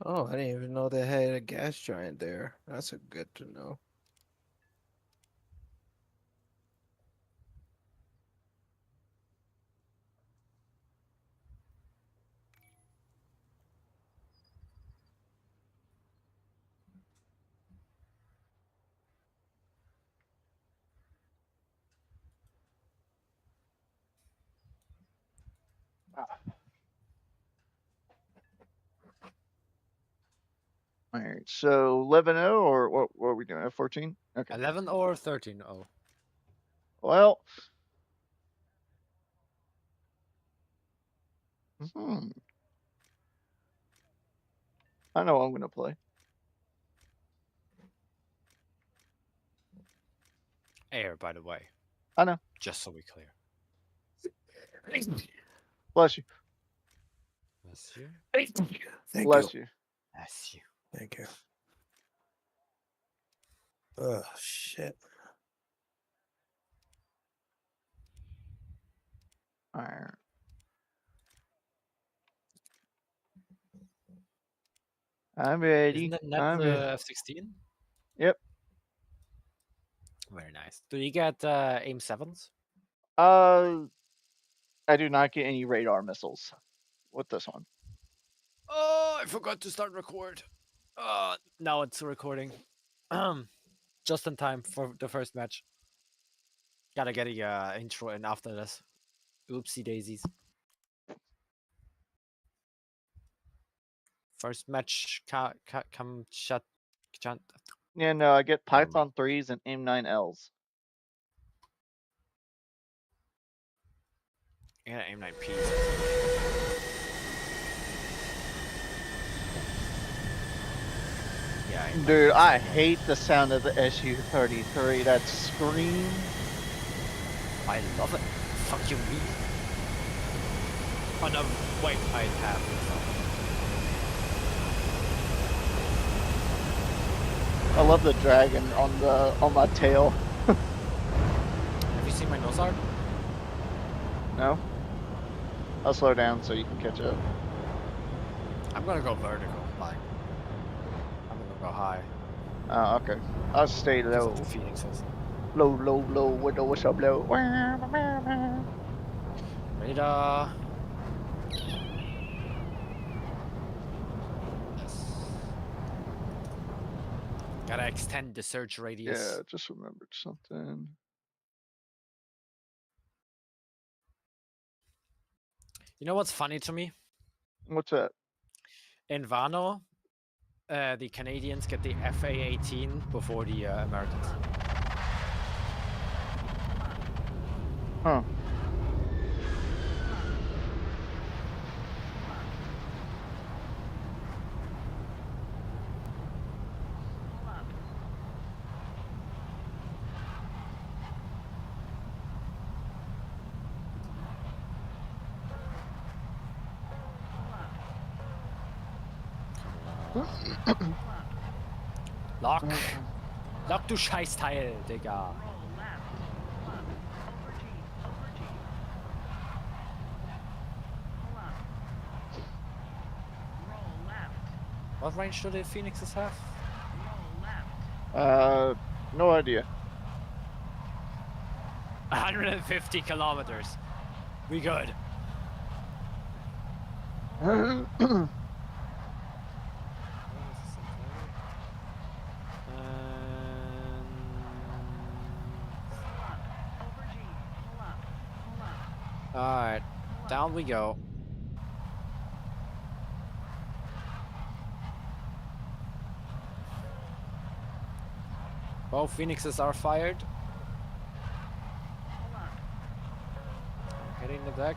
Oh, I didn't even know they had a gas giant there. That's a good to know. All right, so 11-0 or what are we doing? At 14? Okay. 11 or 13. Oh. Well, hmm, I know I'm going to play. Air, by the way. I know. Just so we clear. Bless you. Bless you. Thank you. Bless you. Bless you. Thank you. Oh shit. All right. I'm Isn't ready. that net I'm ready. the F-16? Yep. Very nice. Do you get aim 7s? Uh, I do not get any radar missiles with this one. Oh, I forgot to start record. Now it's recording. Just in time for the first match. Gotta get a intro in after this. Oopsie daisies. First match come shut. Yeah, no, I get Python 3s and M9Ls. Yeah, aim 9P. Yeah, aim 9Ps. Dude, I hate the sound of the SU-33. That scream. I love it. Fuck you, me. Oh no, wait, I have I love the dragon on my tail. Have you seen my nose art? No? I'll slow down so you can catch up. I'm gonna go vertical, like I'm gonna go high. Oh, okay. I'll stay Because low. of the phoenixes. Low, low, low. What's up, low? Radar. Yes. Gotta extend the search radius. Yeah, just remembered something. You know what's funny to me? What's that? In Wano, the Canadians get the FA-18 before the Americans. Huh. Lock! Lock, du Scheißteil, Digga! What range do the Phoenixes have? No idea. 150 kilometers. We good. Alright, down we go. Both Phoenixes are fired. I'm hitting the deck.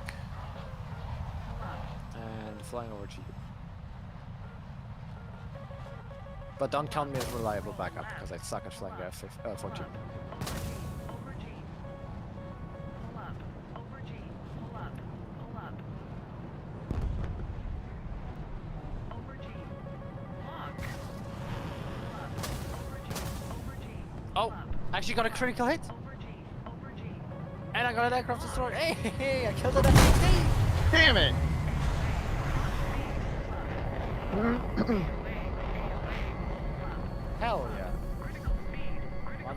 And flying over to you. But don't count me as reliable backup, because I suck at flying the F-14. Actually got a critical hit. And I got an aircraft destroyer. Hey, I killed an F-16. Damn it! Hell yeah.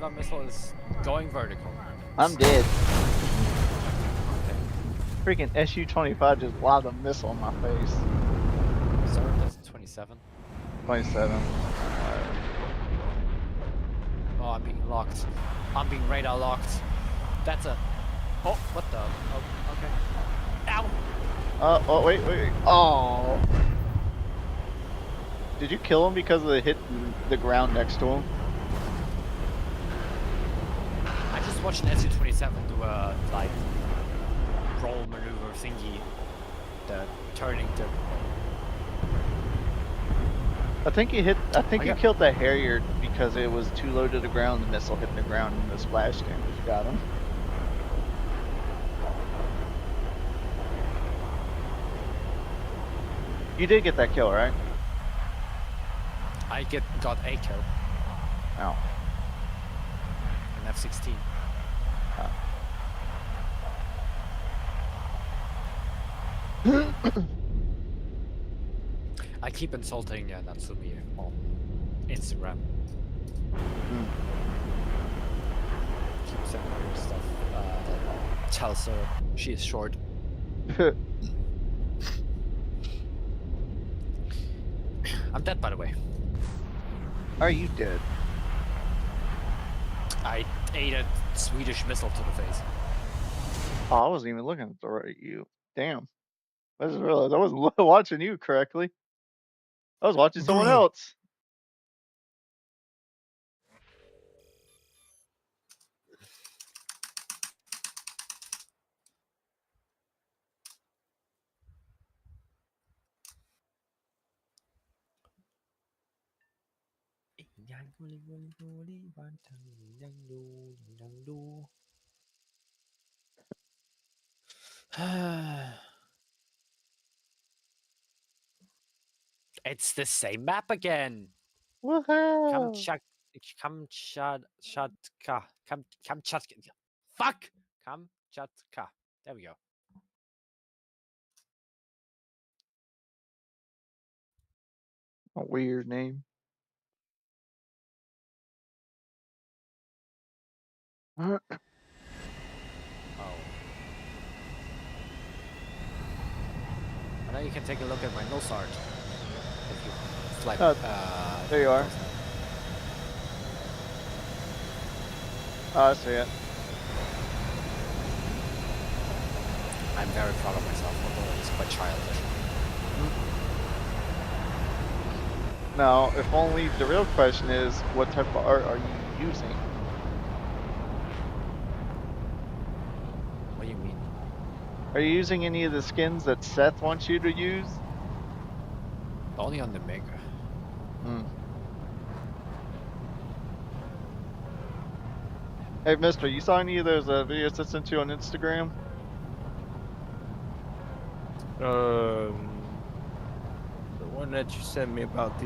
My missile is going vertical. I'm dead. Freaking Su-25 just lobbed a missile in my face. So that's 27. 27. Oh, I'm being locked. I'm being radar locked. That's a... Oh, what the? Oh, okay. Ow! Oh, wait. Oh. Did you kill him because of the hit the ground next to him? I just watched an Su-27 do a, like, roll maneuver thingy. The turning to... I think you yeah. killed the Harrier because it was too low to the ground. The missile hit the ground and the splash damage got him. You did get that kill, right? I got a kill. Oh. An F-16. I keep insulting Natsumi on Instagram. Keep sending her stuff that tells her she is short. I'm dead, by the way. Are you dead? I ate a Swedish missile to the face. Oh, I wasn't even looking at the right you. Damn. I just realized I wasn't watching you correctly. I was watching someone else. It's the same map again. Woohoo! Kamchatka. Fuck! Kamchatka. There we go. A weird name. Oh. And now you can take a look at my Nosart. If you fly. There you are. Oh, I see it. I'm very proud of myself, although it's quite childish. Now, if only the real question is, what type of art are you using? What do you mean? Are you using any of the skins that Seth wants you to use? Only on the Mega. Hey, mister, you saw any of those videos I sent you on Instagram? The one that you sent me about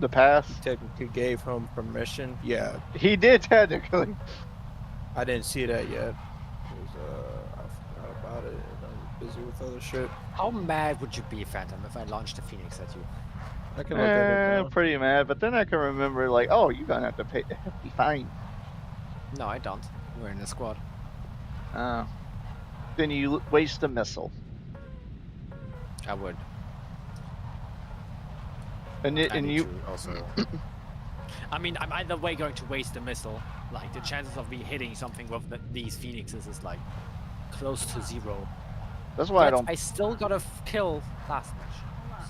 The pass? technically gave him permission. Yeah, He did technically. I didn't see that yet. I forgot about it. And I'm busy with other shit. How mad would you be, Phantom, if I launched a Phoenix at you? I can look at it now. I'm pretty mad, but then I can remember, like, oh, you're gonna have to pay a hefty fine. No, I don't. We're in a squad. Then you waste a missile. I would. And you also. I mean, I'm either way going to waste a missile. Like, the chances of me hitting something with these Phoenixes is like close to 0. That's why Yet I still got a kill last match.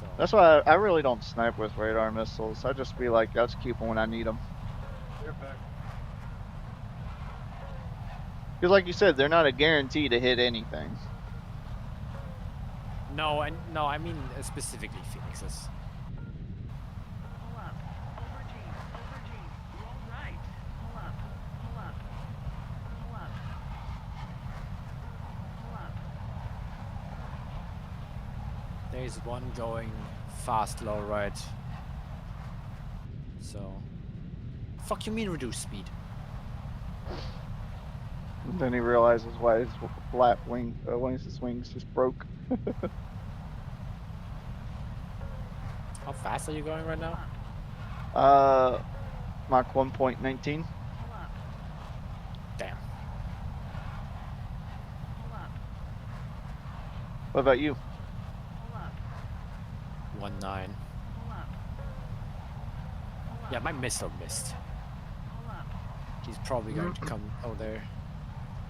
So. That's why I really don't snipe with radar missiles. I just be like, I'll just keep them when I need them. Because like you said, they're not a guarantee to hit anything. No, I mean specifically Phoenixes. There's one going fast, low right. So Fuck you mean reduce speed? And then he realizes why his flat wing, wings just broke. How fast are you going right now? Mach 1.19. Damn. What about you? 1.9. Yeah, my missile missed. He's probably going to come. Oh, there.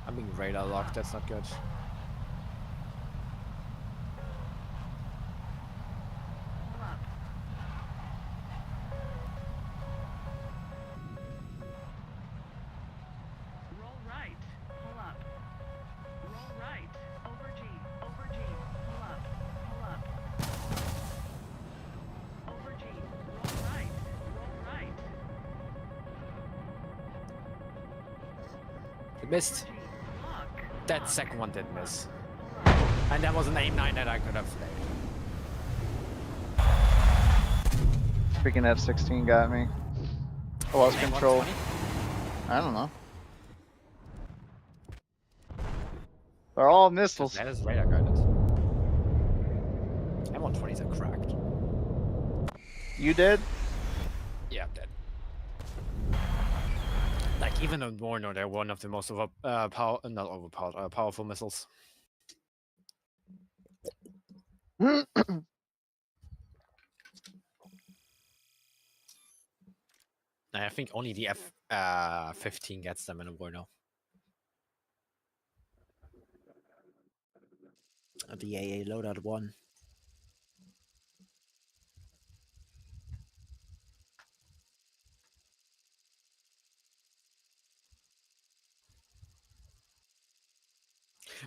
I'm being radar locked. That's not good. Roll right. Pull up. Roll right. Over G. Over G. Pull up. Pull up. Over G. Roll right. Roll right. It missed. G. Lock. That second one did miss. And that was an aim 9 that I could have played. Freaking F-16 got me. I lost control. 120? I don't know. They're all missiles. That is radar guided. M120s are cracked. You did? Yeah, I'm dead. Like even on Warner, they're one of the most powerful missiles. And I think only the F-15 gets them in a Warner. The AA loadout 1.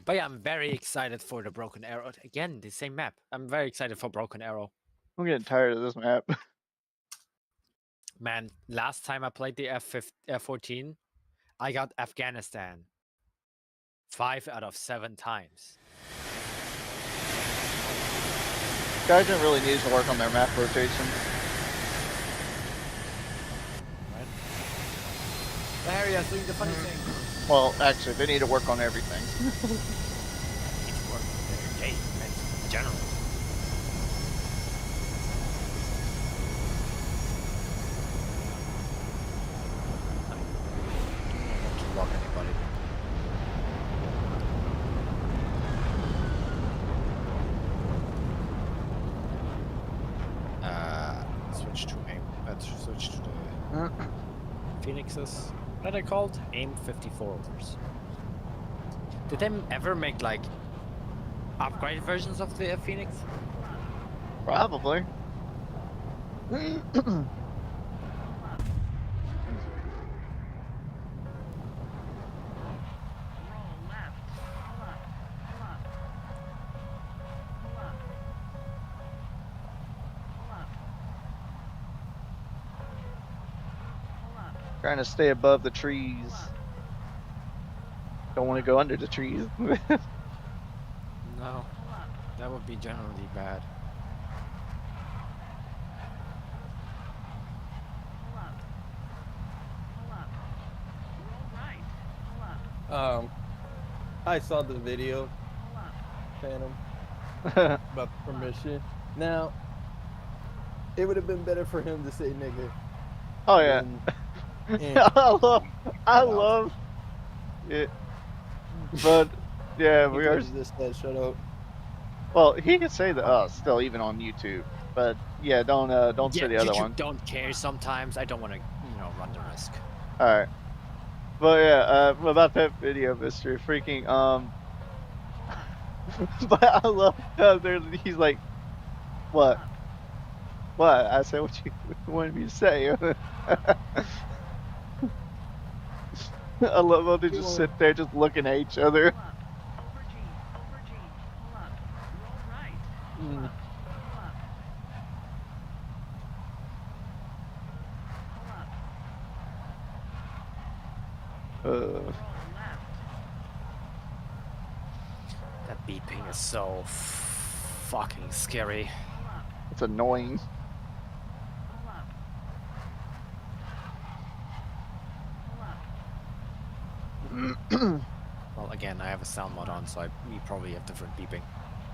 But yeah, I'm very excited for the Broken Arrow. Again, the same map. I'm very excited for Broken Arrow. I'm getting tired of this map. Man, last time I played the F-14, I got Afghanistan 5 out of 7 times. Guys don't really need to work on their map rotation. Right? The Harry is doing the funny thing. Well, actually, they need to work on everything. It's work on their game in general. I don't want to lock anybody. Switch to aim. Let's switch to the Phoenixes. What are they called? AIM 54s. Did they ever make like upgraded versions of the Phoenix? Probably. Roll left. Pull up. Pull up. Pull up. Pull up. Pull up. Trying to stay above the trees. Don't want to go under the trees. No, Pull up. that would be generally bad. Pull up. Pull up. Roll right. Pull up. I saw the video, Pull up. Phantom, about the permission. Now, it would have been better for him to say nigga. Oh yeah. than- I love it. But yeah, he we are. could've just said shut up. Well, he can say the still even on YouTube. But yeah, don't say the other YouTube one. don't care sometimes. I don't want to, run the risk. All right. But yeah, about that video, Mr. Freaking But I love how he's like, what? What? I said what you wanted me to say. I love how they just sit there just looking at each other. Pull up. Over G. Over G. Pull up. Roll right. Pull Mm. up. Pull up. Pull up. Roll left. That beeping is so fucking scary. Pull up. It's annoying. Pull up. Well, again, I have a sound mod on, so we probably have different beeping.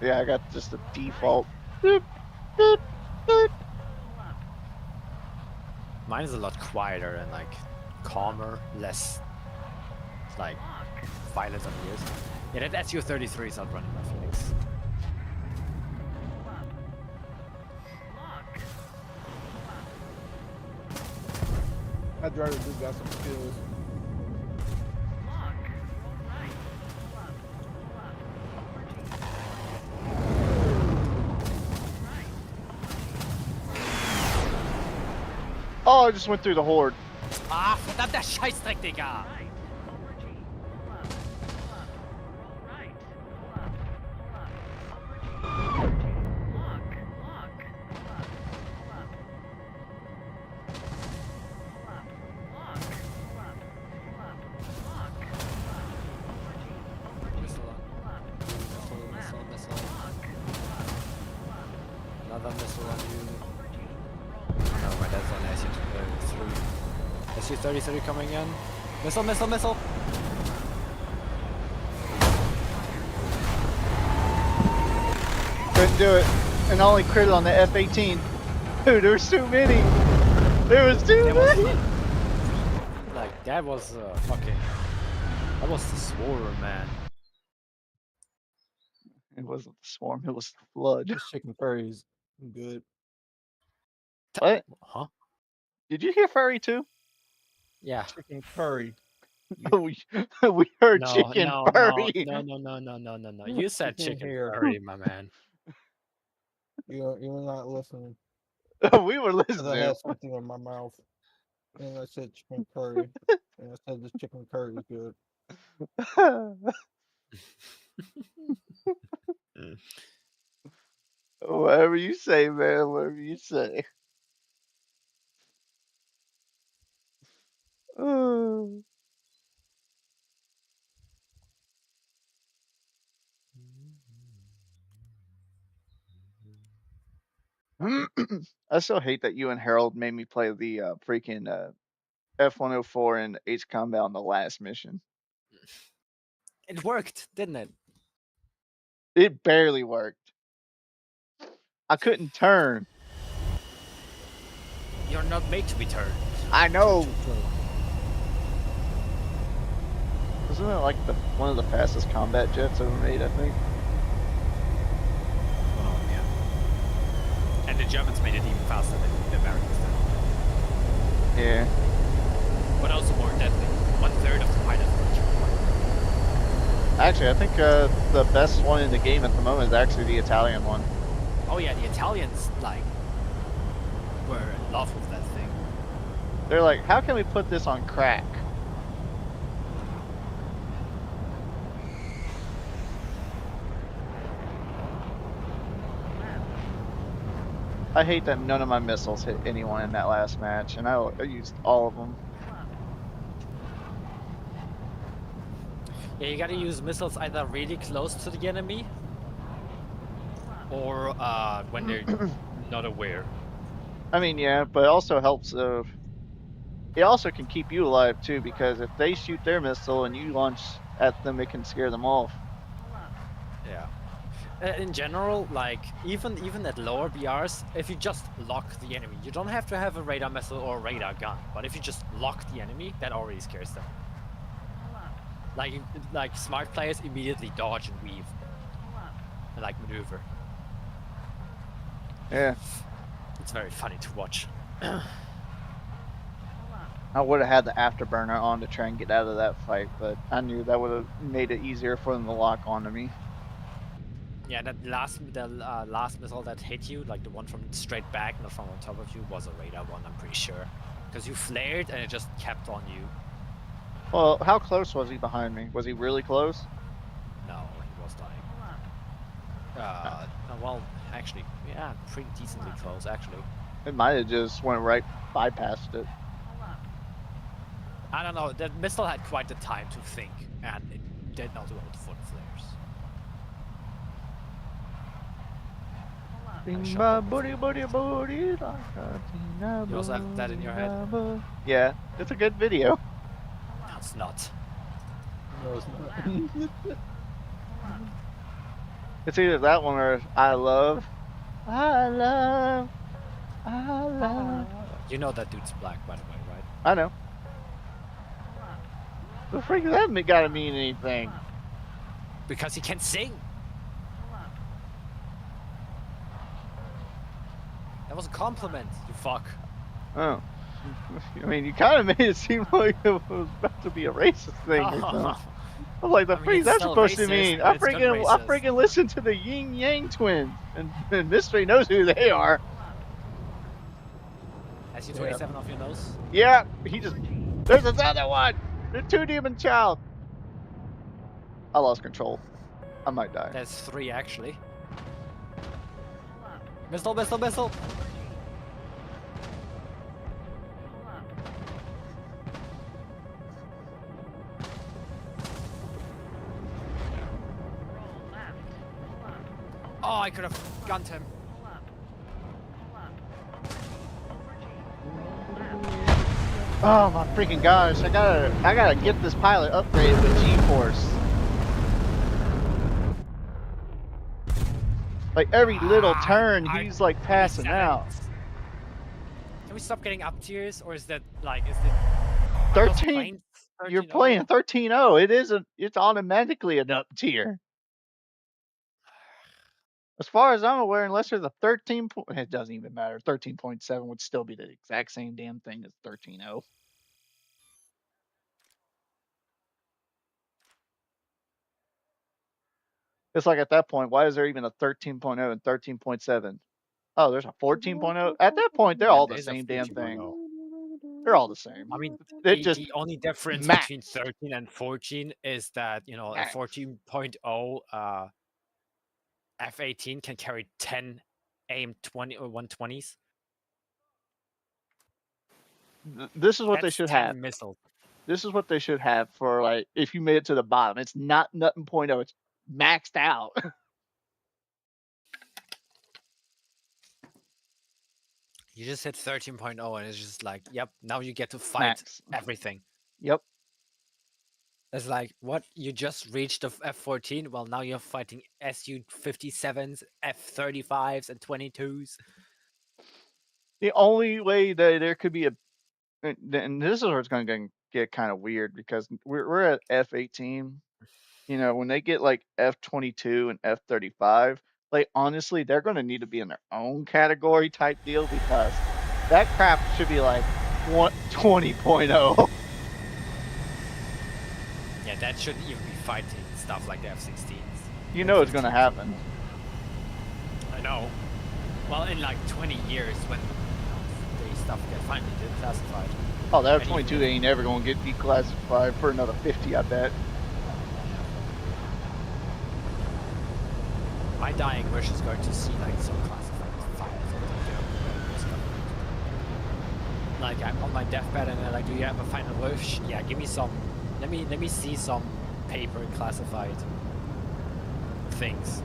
Yeah, I got just the default. Boop, boop, boop. Pull up. Mine is a lot quieter and like calmer, less like Lock. violent on the ears. Yeah, that SU-33 is not running my Phoenix. Pull up. Lock. My driver just got some skills. Lock. Roll right. Pull up. Pull up. Over G. Right. Oh, I just went through the horde. Ah, verdammter Scheißdreck, Digga! Right. Over G. Pull up. Pull up. Roll right. Pull up. Pull up. Over G. Over G. Lock. Lock. Pull up. Pull up. Pull up. Lock. Pull up. Pull up. Lock. Pull up. Over G. Over G. Missile on. Pull up. Missile, Left. missile, missile. Lock. Pull up. Pull up. Another missile on you. Over G. Oh no, my dad's on SU-33. SU-33 coming in. Missile, missile, missile! Couldn't do it. And I only critted on the F-18. Dude, there was too many. There was too That was many. like that was fucking. That was the swarm, man. It wasn't the swarm, it was the flood. This chicken curry is good. What? Huh? Did you hear furry too? Yeah. Chicken curry. we heard No, chicken no, furry. no. You said Chicken chicken hair. curry, my man. You're not listening. We were 'Cause I listening. had something in my mouth. And I said chicken curry. And I said this chicken curry is good. Whatever you say, man. Whatever you say. Oh. I still hate that you and Harold made me play the freaking F-104 and H Combat on the last mission. It worked, didn't it? It barely worked. I couldn't turn. You're not made to be turned. I know. Isn't it like one of the fastest combat jets ever made, I think? Oh yeah. And the Germans made it even faster than the Americans did. Yeah. But also more deadly. 1/3 of the pilots were German. Actually, I think the best one in the game at the moment is actually the Italian one. Oh yeah, the Italians like were in love with that thing. They're like, how can we put this on crack? I hate that none of my missiles hit anyone in that last match, and I used all of them. Yeah, you gotta use missiles either really close to the enemy or when they're not aware. I mean, yeah, but it also helps. It also can keep you alive too, because if they shoot their missile and you launch at them, it can scare them off. Yeah. In general, like even at lower BRs, if you just lock the enemy, you don't have to have a radar missile or a radar gun. But if you just lock the enemy, that already scares them. Like smart players immediately dodge and weave, and like maneuver. Yeah. It's very funny to watch. I would have had the afterburner on to try and get out of that fight, but I knew that would have made it easier for them to lock onto me. Yeah, the last missile that hit you, like the one from straight back, not from on top of you, was a radar one, I'm pretty sure. Because you flared and it just kept on you. Well, how close was he behind me? Was he really close? No, he was dying. Well, actually, yeah, pretty decently close, actually. It might have just went right bypassed it. I don't know, that missile had quite the time to think, and it did not roll for the flares. Bing shot ba that booty booty booty like a You also have that in your head? Yeah, it's a good video. No, it's not. No, it's not. It's either that one or I love. I love. I love. You know that dude's black, by the way, right? I know. The freak does that gotta mean anything? Because he can sing. That was a compliment, you fuck. Oh. I mean, you kind of made it seem like it was about to be a racist thing or something. I'm like, the I mean, freak it's that's still supposed to racist, mean? but I it's good freaking racist. listen to the Yin Yang twins, and Mystery knows who they are. As you 27 off your nose. Yeah, he just. There's another one. The 2 demon child. I lost control. I might die. There's 3 actually. Missile, missile, missile. Oh, I could have gunned him. Oh my freaking gosh! I gotta get this pilot upgraded with G-force. Like every little turn, he's like passing out. Can we stop getting up tiers, or is that like is it? are those 13. planes You're 13-0? playing 13-0. It is it's automatically an up tier. As far as I'm aware, unless there's a 13 point, it doesn't even matter. 13.7 would still be the exact same damn thing as 13-0. It's like at that point, why is there even a 13.0 and 13.7? Oh, there's a 14.0. At that point, they're Yeah, all there the is a same damn 14.0. thing. They're all the same. I mean, It just the only difference max. between 13 and 14 is that, you know, a Max. 14.0 F-18 can carry 10 AIM-20 or 120s. This is what they That's should 10 have. missiles. This is what they should have for like if you made it to the bottom. It's not nothing .0. It's maxed out. You just hit 13.0 and it's just like, yep, now you get to fight Max. everything. Yep. It's like, what? You just reached the F-14? Well, now you're fighting Su-57s, F-35s, and 22s. The only way that there could be a, and this is where it's going to get kind of weird because we're at F-18. You know, when they get like F-22 and F-35, like honestly, they're going to need to be in their own category type deal because that crap should be like 20.0. Yeah, that shouldn't even be fighting stuff like the F-16s. You know it's going to happen. I know. Well, in like 20 years when the stuff get finally declassified. Oh, that And F-22 ain't ever going to get declassified for another 50, I bet. My dying wish is going to see like some classified files of the stuff. Like I'm on my deathbed and they're like, do you have a final wish? Yeah, give me some. Let me see some paper classified things.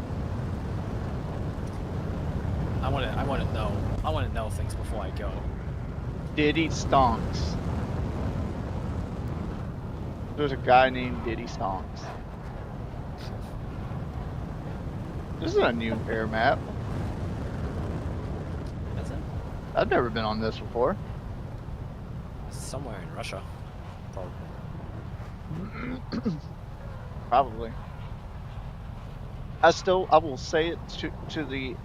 I want to know. I want to know things before I go. Diddy Stonks. There's a guy named Diddy Stonks. This is a new air map. That's it. I've never been on this before. Somewhere in Russia, probably. Probably. I will say it to the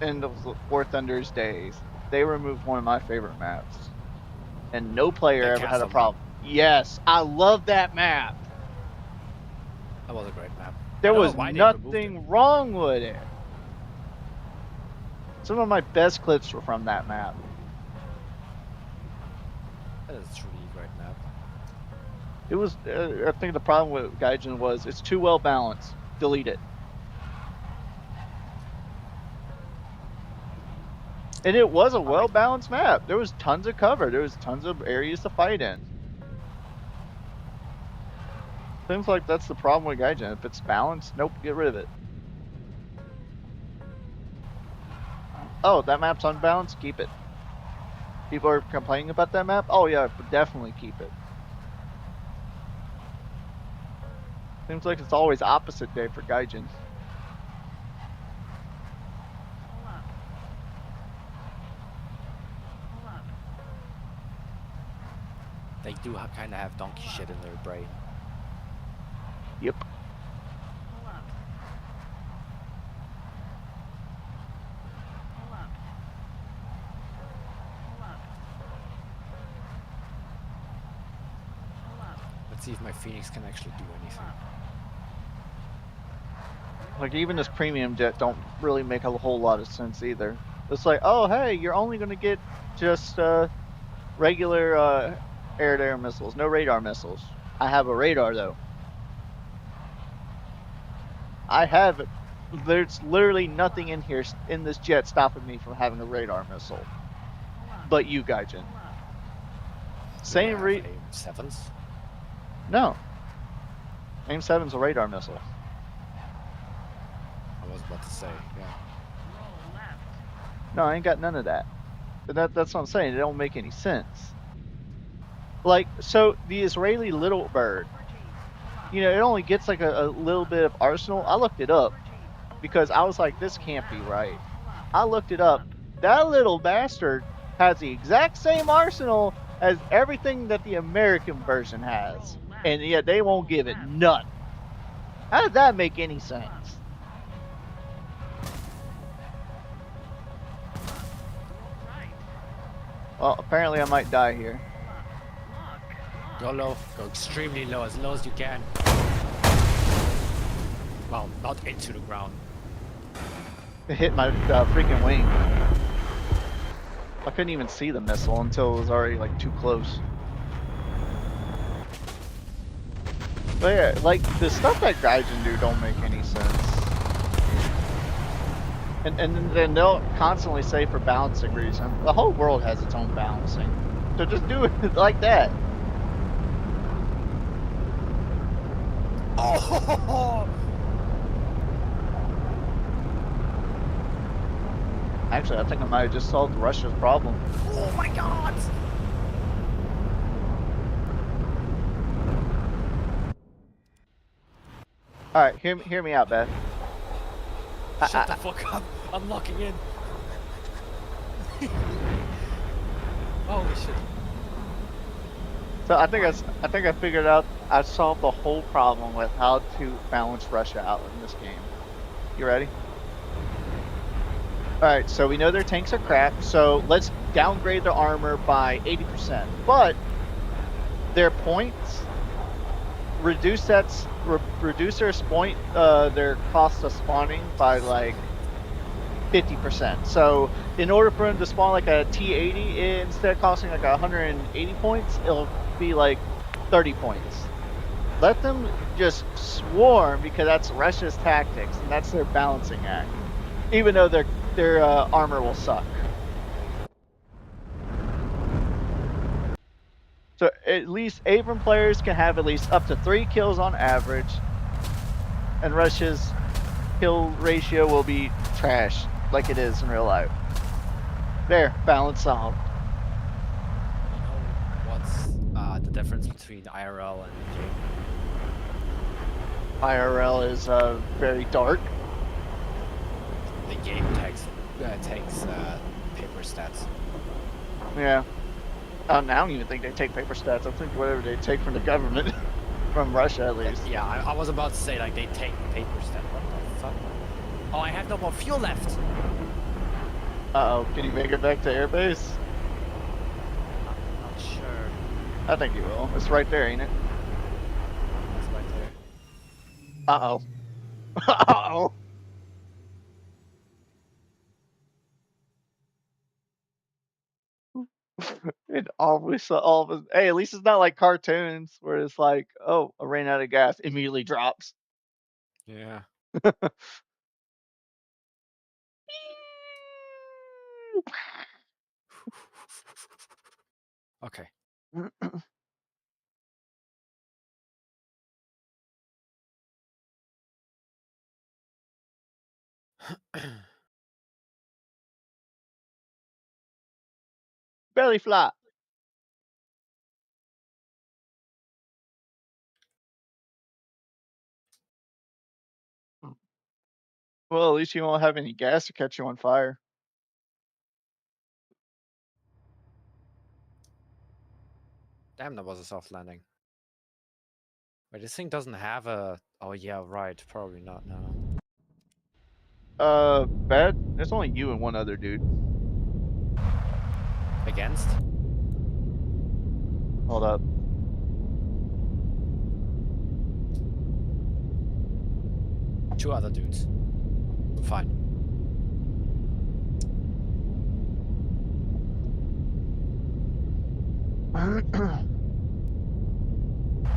end of the War Thunder's days. They removed one of my favorite maps, and no player The ever had a castle problem. Yes, I love that map. That was a great map. There I don't was know why they removed nothing wrong with it. Some of my best clips were from that map. That is truly a great map. It was. I think the problem with Gaijin was it's too well balanced. Delete it. And it was a well balanced map. There was tons of cover. There was tons of areas to fight in. Seems like that's the problem with Gaijin. If it's balanced, nope, get rid of it. Oh, that map's unbalanced? Keep it. People are complaining about that map? Oh yeah, definitely keep it. Seems like it's always opposite day for Gaijin. Pull up. Pull up. They do kind of have donkey shit in their brain. Yep. Pull up. Pull up. Pull up. Pull up. Let's see if my Phoenix can actually do anything. Like even this premium jet don't really make a whole lot of sense either. It's like, oh hey, you're only gonna get just regular air-to-air missiles, no radar missiles. I have a radar though. I have it. There's literally nothing in here in this jet stopping me from having a radar missile. Pull up. But you, Gaijin. Pull up. Same Do they have AIM-7s? No. AIM-7's a radar missile. I was about to say, yeah. Roll left. No, I ain't got none of that. But that's what I'm saying. It don't make any sense. Like, so the Israeli Little Bird, Over G. Pull up. you know, it only gets like a little bit of arsenal. I looked it up Over G. Over because G. I was like, this Roll can't be left. right. Pull up. I looked it Pull up. That little bastard has the exact same arsenal as everything that the American version has. And yet they won't give it none. How does that make any sense? Roll right. Well, apparently I might die here. Pull up. Lock. Go low. Go extremely low, as low as you can. Well, not into the ground. It hit my freaking wing. I couldn't even see the missile until it was already like too close. But yeah, like the stuff that Gaijin do don't make any sense. And then they'll constantly say for balancing reason. The whole world has its own balancing. So just do it like that. Oh! Actually, I think I might have just solved Russia's problem. Oh my god! Alright, hear me out, Beth. Shut the fuck up! I'm locking in. Holy shit! So I think I figured out I solved the whole problem with how to balance Russia out in this game. You ready? Alright, so we know their tanks are crap, so let's downgrade their armor by 80%. But their points reduce their their cost of spawning by like 50%. So in order for them to spawn like a T80, instead of costing like 180 points, it'll be like 30 points. Let them just swarm because that's Russia's tactics and that's their balancing act. Even though their armor will suck. So at least Abram players can have at least up to 3 kills on average, and Russia's kill ratio will be trash like it is in real life. There, balance solved. You know what's the difference between IRL and game? IRL is very dark. The game takes paper stats. Yeah. I don't even think they take paper stats. I think whatever they take from the government, from Russia at least. Yeah, I was about to say like they take paper stats. What the fuck? Oh, I have no more fuel left. Uh-oh, can you make it back to airbase? Not sure. I think you will. It's right there, ain't it? It's right there. Uh-oh. Uh-oh. It always hey, at least it's not like cartoons where it's like, oh, I ran out of gas, immediately drops. Yeah. Okay. Belly flop. Well, at least you won't have any gas to catch you on fire. Damn, that was a soft landing. Wait, this thing doesn't have a. Oh yeah, right. Probably not. No. Bad. There's only you and one other dude. Against? Hold up. Two other dudes. Fine.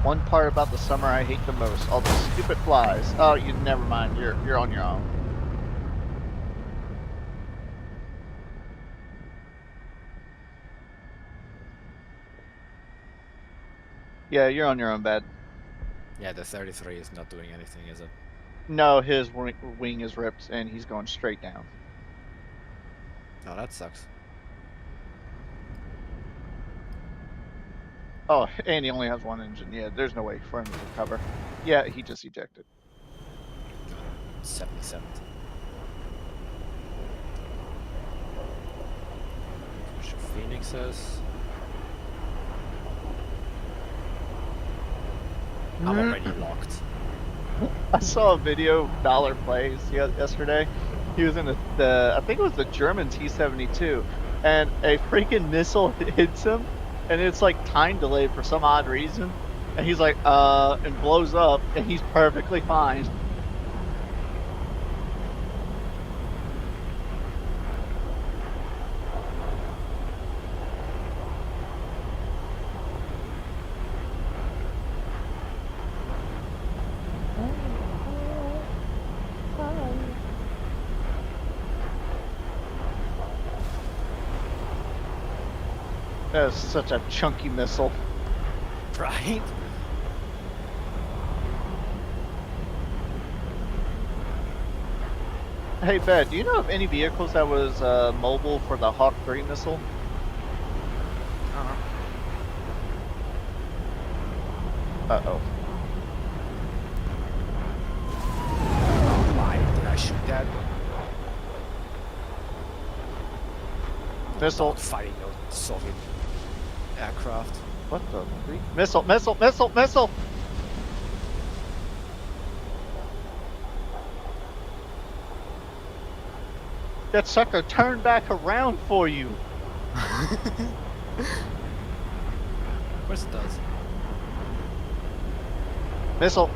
One part about the summer I hate the most: all the stupid flies. Oh, you never mind. You're on your own. Yeah, you're on your own, Bad. Yeah, the 33 is not doing anything, is it? No, his wing is ripped and he's going straight down. No, that sucks. Oh, and he only has one engine. Yeah, there's no way for him to recover. Yeah, he just ejected. 77th. Push your Phoenixes. I'm already locked. I saw a video of Dollar Plays yesterday. He was in the I think it was the German T-72, and a freaking missile hits him, and it's like time delayed for some odd reason, and he's like, and blows up, and he's perfectly fine. That is such a chunky missile. Right? Hey, Bed, do you know of any vehicles that was mobile for the Hawk 3 missile? Uh-oh. Why did I shoot that? Missile. Not fighting those Soviet aircraft. What the freak? Missile, missile, missile, missile! That sucker turned back around for you. Of course it does. Missile.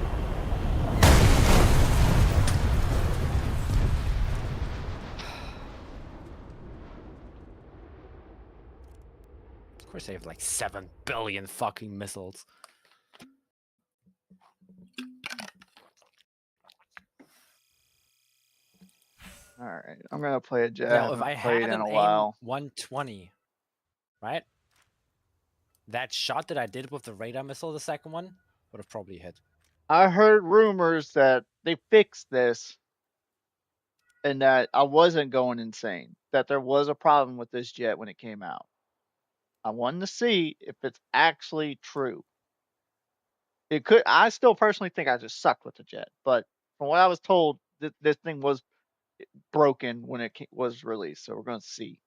Of course they have like 7 billion fucking missiles. Alright, I'm gonna play a jet. Now, if I haven't played had in an a while. AIM 120, right? That shot that I did with the radar missile, the second one, would have probably hit. I heard rumors that they fixed this and that I wasn't going insane. That there was a problem with this jet when it came out. I wanted to see if it's actually true. It could. I still personally think I just sucked with the jet, but from what I was told, this thing was broken when it was released. So we're going to see.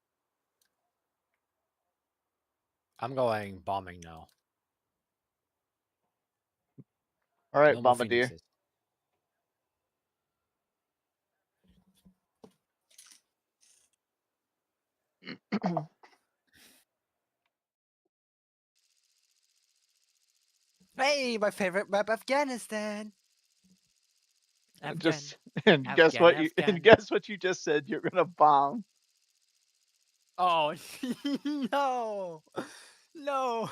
I'm going bombing now. All right, No more Bombardier. Phoenixes. Hey, my favorite map, Afghanistan. Just and guess what you and guess what you just said. You're gonna bomb. Oh no, no!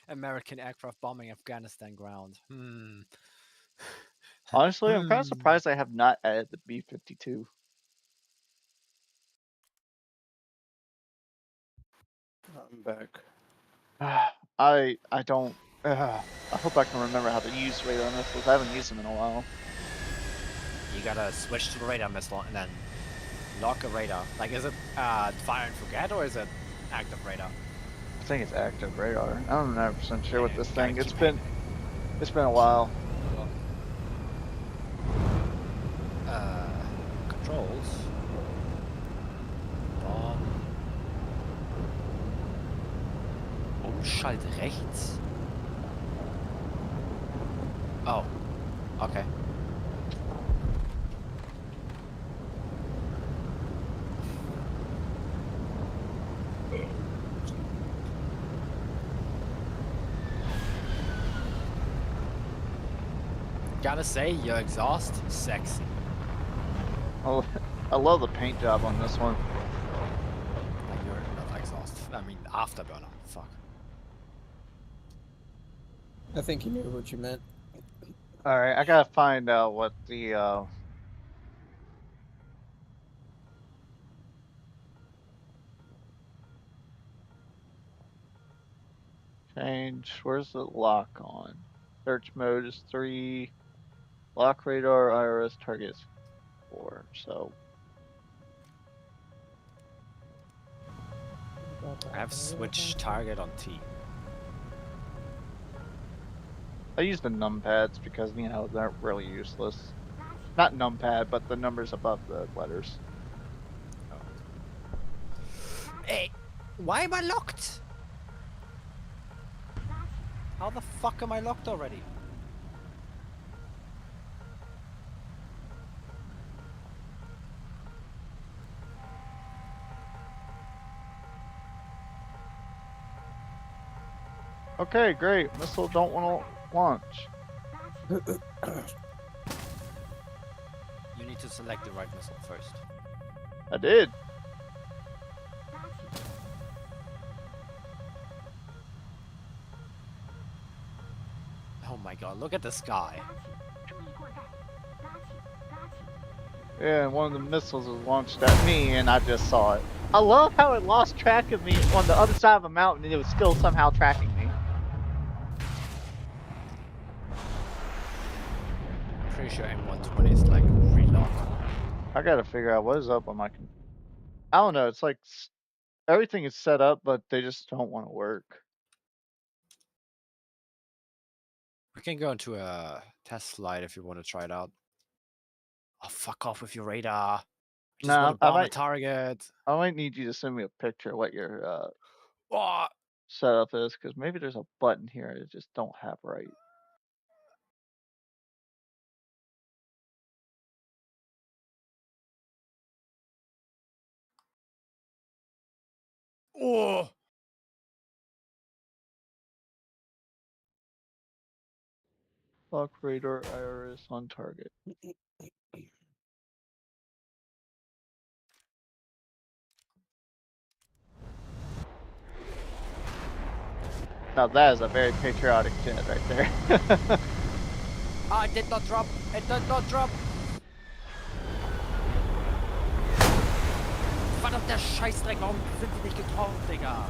American aircraft bombing Afghanistan ground. Honestly, I'm kind of surprised I have not added the B-52. I'm back. I don't. I hope I can remember how to use radar missiles. I haven't used them in a while. You gotta switch to the radar missile and then lock a radar. Like, is it fire and forget or is it active radar? I think it's active radar. I'm not 100% sure with Yeah, this you gotta thing. It's keep been a while. controls. Dann Umschalt rechts. Oh, okay. Gotta say, your exhaust, sexy. Oh, I love the paint job on this one. Like your not exhaust. I mean afterburner. Fuck. I think you knew what you meant. All right, I gotta find out what the change. Where's the lock on? Search mode is 3. Lock radar IRS target is 4. So I have switched target on T. I use the numpads because you know they're really useless. Not numpad, but the numbers above the letters. Hey, why am I locked? How the fuck am I locked already? Okay, great. Missile don't want to launch. You need to select the right missile first. I did. Oh my god, look at the sky. Yeah, and one of the missiles was launched at me, and I just saw it. I love how it lost track of me on the other side of a mountain, and it was still somehow tracking me. Pretty sure M120 is like relocked. I gotta figure out what is up on my. I don't know. It's like everything is set up, but they just don't want to work. We can go into a test flight if you want to try it out. Oh, fuck off with your radar. Just Nah, want to I bomb a might. target. I might need you to send me a picture of what your Oh, setup is, because maybe there's a button here I just don't have right. oh. Lock radar IRS on target. Now that is a very patriotic jet right there. Ah, it did not drop. It did not drop. Verdammter Scheißdreck, warum sind die nicht getroffen, Digga?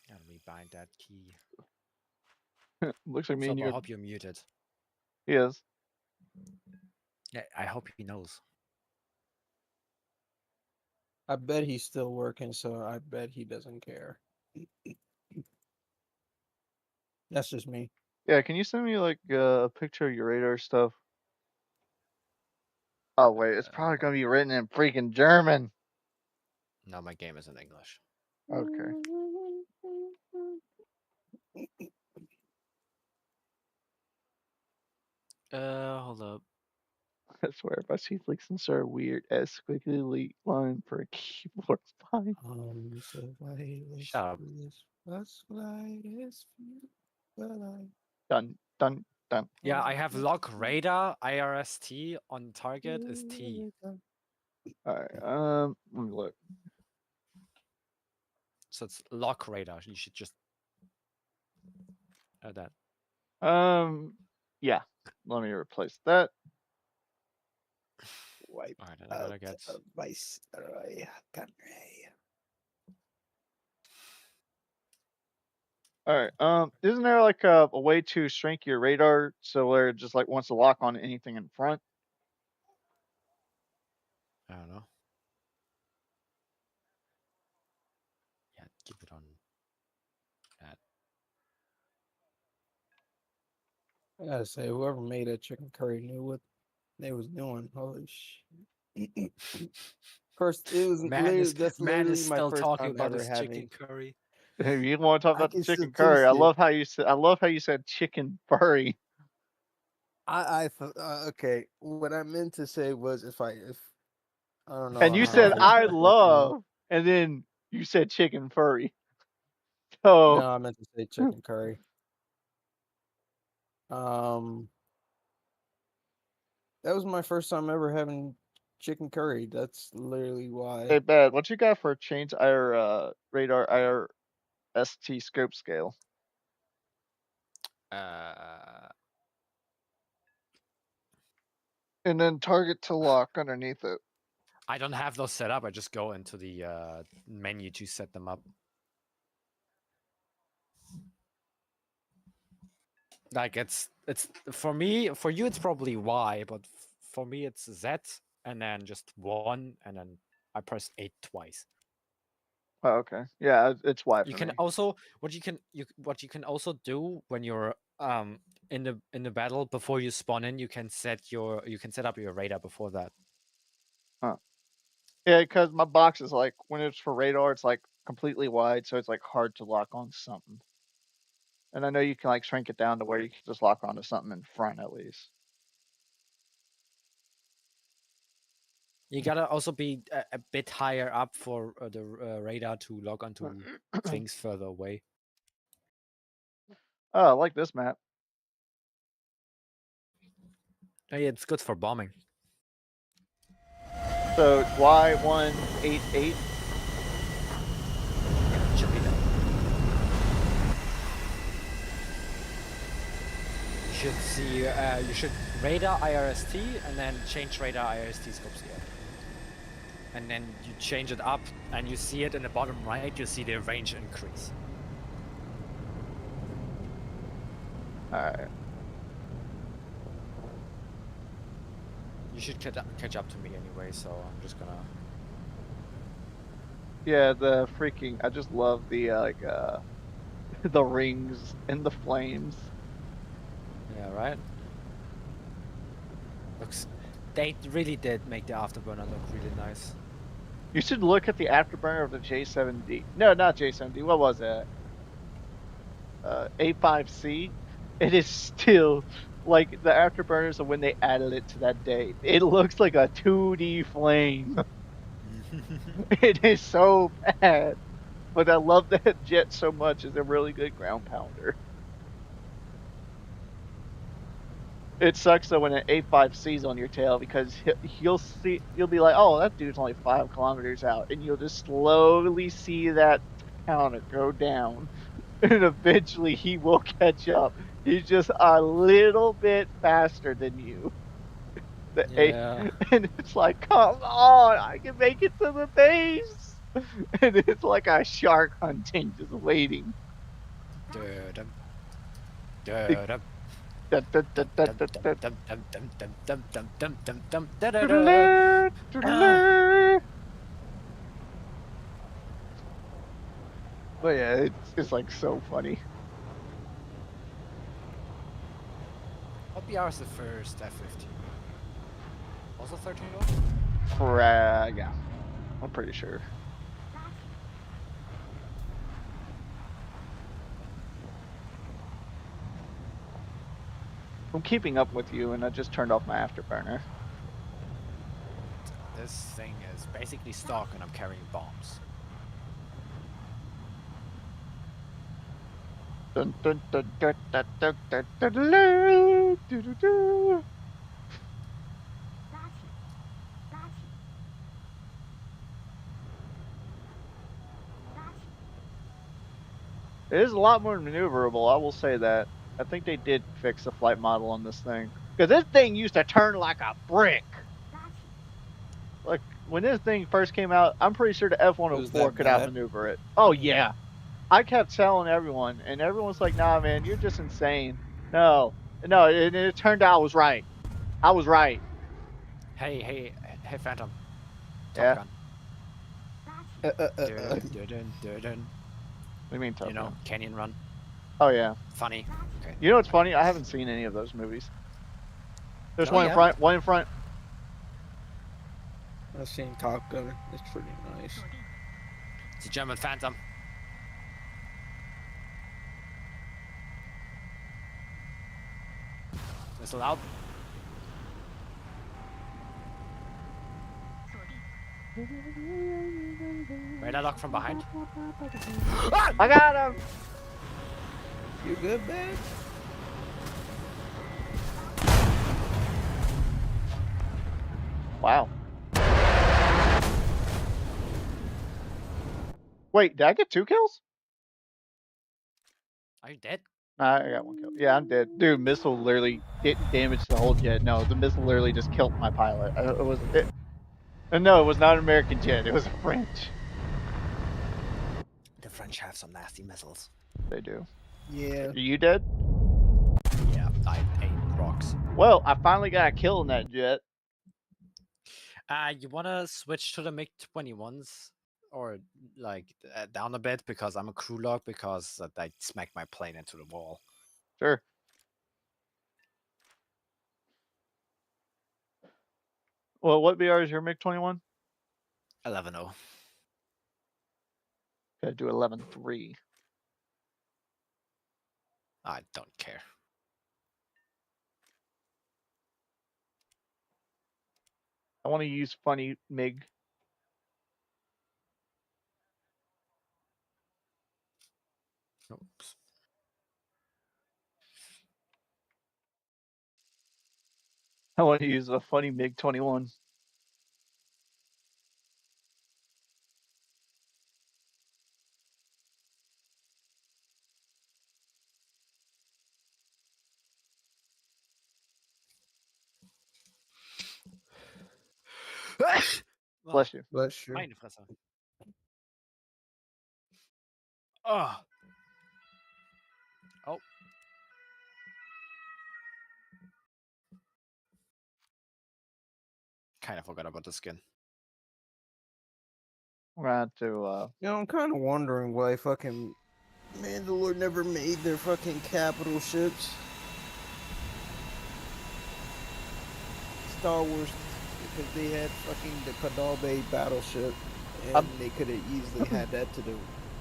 Gotta rebind that key. Looks like me So and I you. hope you're muted. Yes. Yeah, I hope he knows. I bet he's still working, so I bet he doesn't care. That's just me. Yeah. Can you send me like a picture of your radar stuff? Oh wait, it's probably gonna be written in freaking German. No, my game is in English. Okay. Hold up. I swear, if I see like some sort of weird squiggly line for a keyboard fine. So why Shut up. Dun dun dun. Yeah, I have lock radar, IRST on target is T. Alright, let me look. So it's lock radar. You should just add that. Yeah. Let me replace that. Wipe Alright, then I gotta get. Viceroy country. Alright, isn't there like a way to shrink your radar so where it just like wants to lock on anything in front? I don't know. keep it on that. I gotta say, whoever made that chicken curry knew what they was doing. Holy shit. First, it was literally, that's Man literally is my still first talking time about ever his having. chicken curry. If you want to talk I about the can still chicken curry, I taste it. love how you said. I love how you said chicken furry. Okay. What I meant to say was if I don't know And you how said to I explain it. love, and then you said chicken furry. So No, I meant to say chicken curry. That was my first time ever having chicken curry. That's literally why. hey, bad. What you got for a change radar IRST scope scale? And then target to lock underneath it. I don't have those set up. I just go into the menu to set them up. Like it's for me, for you it's probably Y, but for me it's Z, and then just 1, and then I press 8 twice. Oh, okay. Yeah, it's Y for You can me. also what you can also do when you're in the battle before you spawn in, you can set up your radar before that. Yeah, because my box is like when it's for radar, it's like completely wide, so it's like hard to lock on something. And I know you can like shrink it down to where you can just lock onto something in front at least. You gotta also be a bit higher up for the radar to lock onto things further away. Oh, I like this map. Hey, it's good for bombing. So Y188. Should be that. You should see. You should radar IRST and then change radar IRST scope scale. And then you change it up, and you see it in the bottom right. You see the range increase. All right. You should catch up to me anyway, so I'm just gonna. Yeah, the freaking. I just love the the rings and the flames. Yeah, right. Looks. They really did make the afterburner look really nice. You should look at the afterburner of the J7D. No, not J7D. What was that? A5C. It is still like the afterburners of when they added it to that day. It looks like a 2D flame. It is so bad. But I love that jet so much. It's a really good ground pounder. It sucks though when an A5C's on your tail because you'll be like, oh, that dude's only 5 kilometers out, and you'll just slowly see that counter go down, and eventually he will catch up. He's just a little bit faster than you. Yeah. And it's like, come on, I can make it to the base. And it's like a shark hunting, just waiting. Dum-dum. Da, da, da, da, da, da. Da-da-da. But yeah, it's like so funny. What BR is the first F-15? Also 13 Yeah, I'm pretty sure. I'm keeping up with you, and I just turned off my afterburner. This thing is basically stock, and I'm carrying bombs. Dun, dun, dun, dun, dun, dun, dun, dun, dun, dun, dun, dun. It is a lot more maneuverable, I will say that. I think they did fix the flight model on this thing. Because this thing used to turn like a brick. Like, when this thing first came out, I'm pretty sure the Was F-104 that could bad? outmaneuver it. Oh, yeah. I kept telling everyone, and everyone's like, nah, man, you're just insane. No, and it turned out I was right. I was right. Hey, Phantom. Yeah. Top Gun. Dun, dun, dun, dun. do you mean Top You know, Gun? Canyon Run. Oh yeah. Funny. Okay. You know what's funny? I haven't seen any of those movies. There's Oh, one in yeah? front. One in front. I've seen Top Gun. It's pretty nice. It's a German Phantom. Missile out. Radar lock from behind. I got him. You good, man? Wow. Wait, did I get 2 kills? Are you dead? Nah, I got 1 kill. Yeah, I'm dead. Dude, missile literally didn't damage the whole jet. No, the missile literally just killed my pilot. No, it was not an American jet. It was a French. The French have some nasty missiles. They do. Yeah. Are you dead? Yeah, I ate rocks. Well, I finally got a kill in that jet. You wanna switch to the MiG-21s or like down a bit because I'm a crew log because I smacked my plane into the wall. Sure. Well, what BR is your MiG-21? 11-0. Gotta do 11-3. I don't care. I want to use funny MiG. Oops. I want to use a funny MiG-21. Bless you. Bless you. Meine Fresse. Oh. Oh. Kind of forgot about the skin. We're gonna have to, You know, I'm kind of wondering why fucking Mandalore never made their fucking capital ships. Star Wars, because they had fucking the Kadal Bay battleship, and they could have easily had that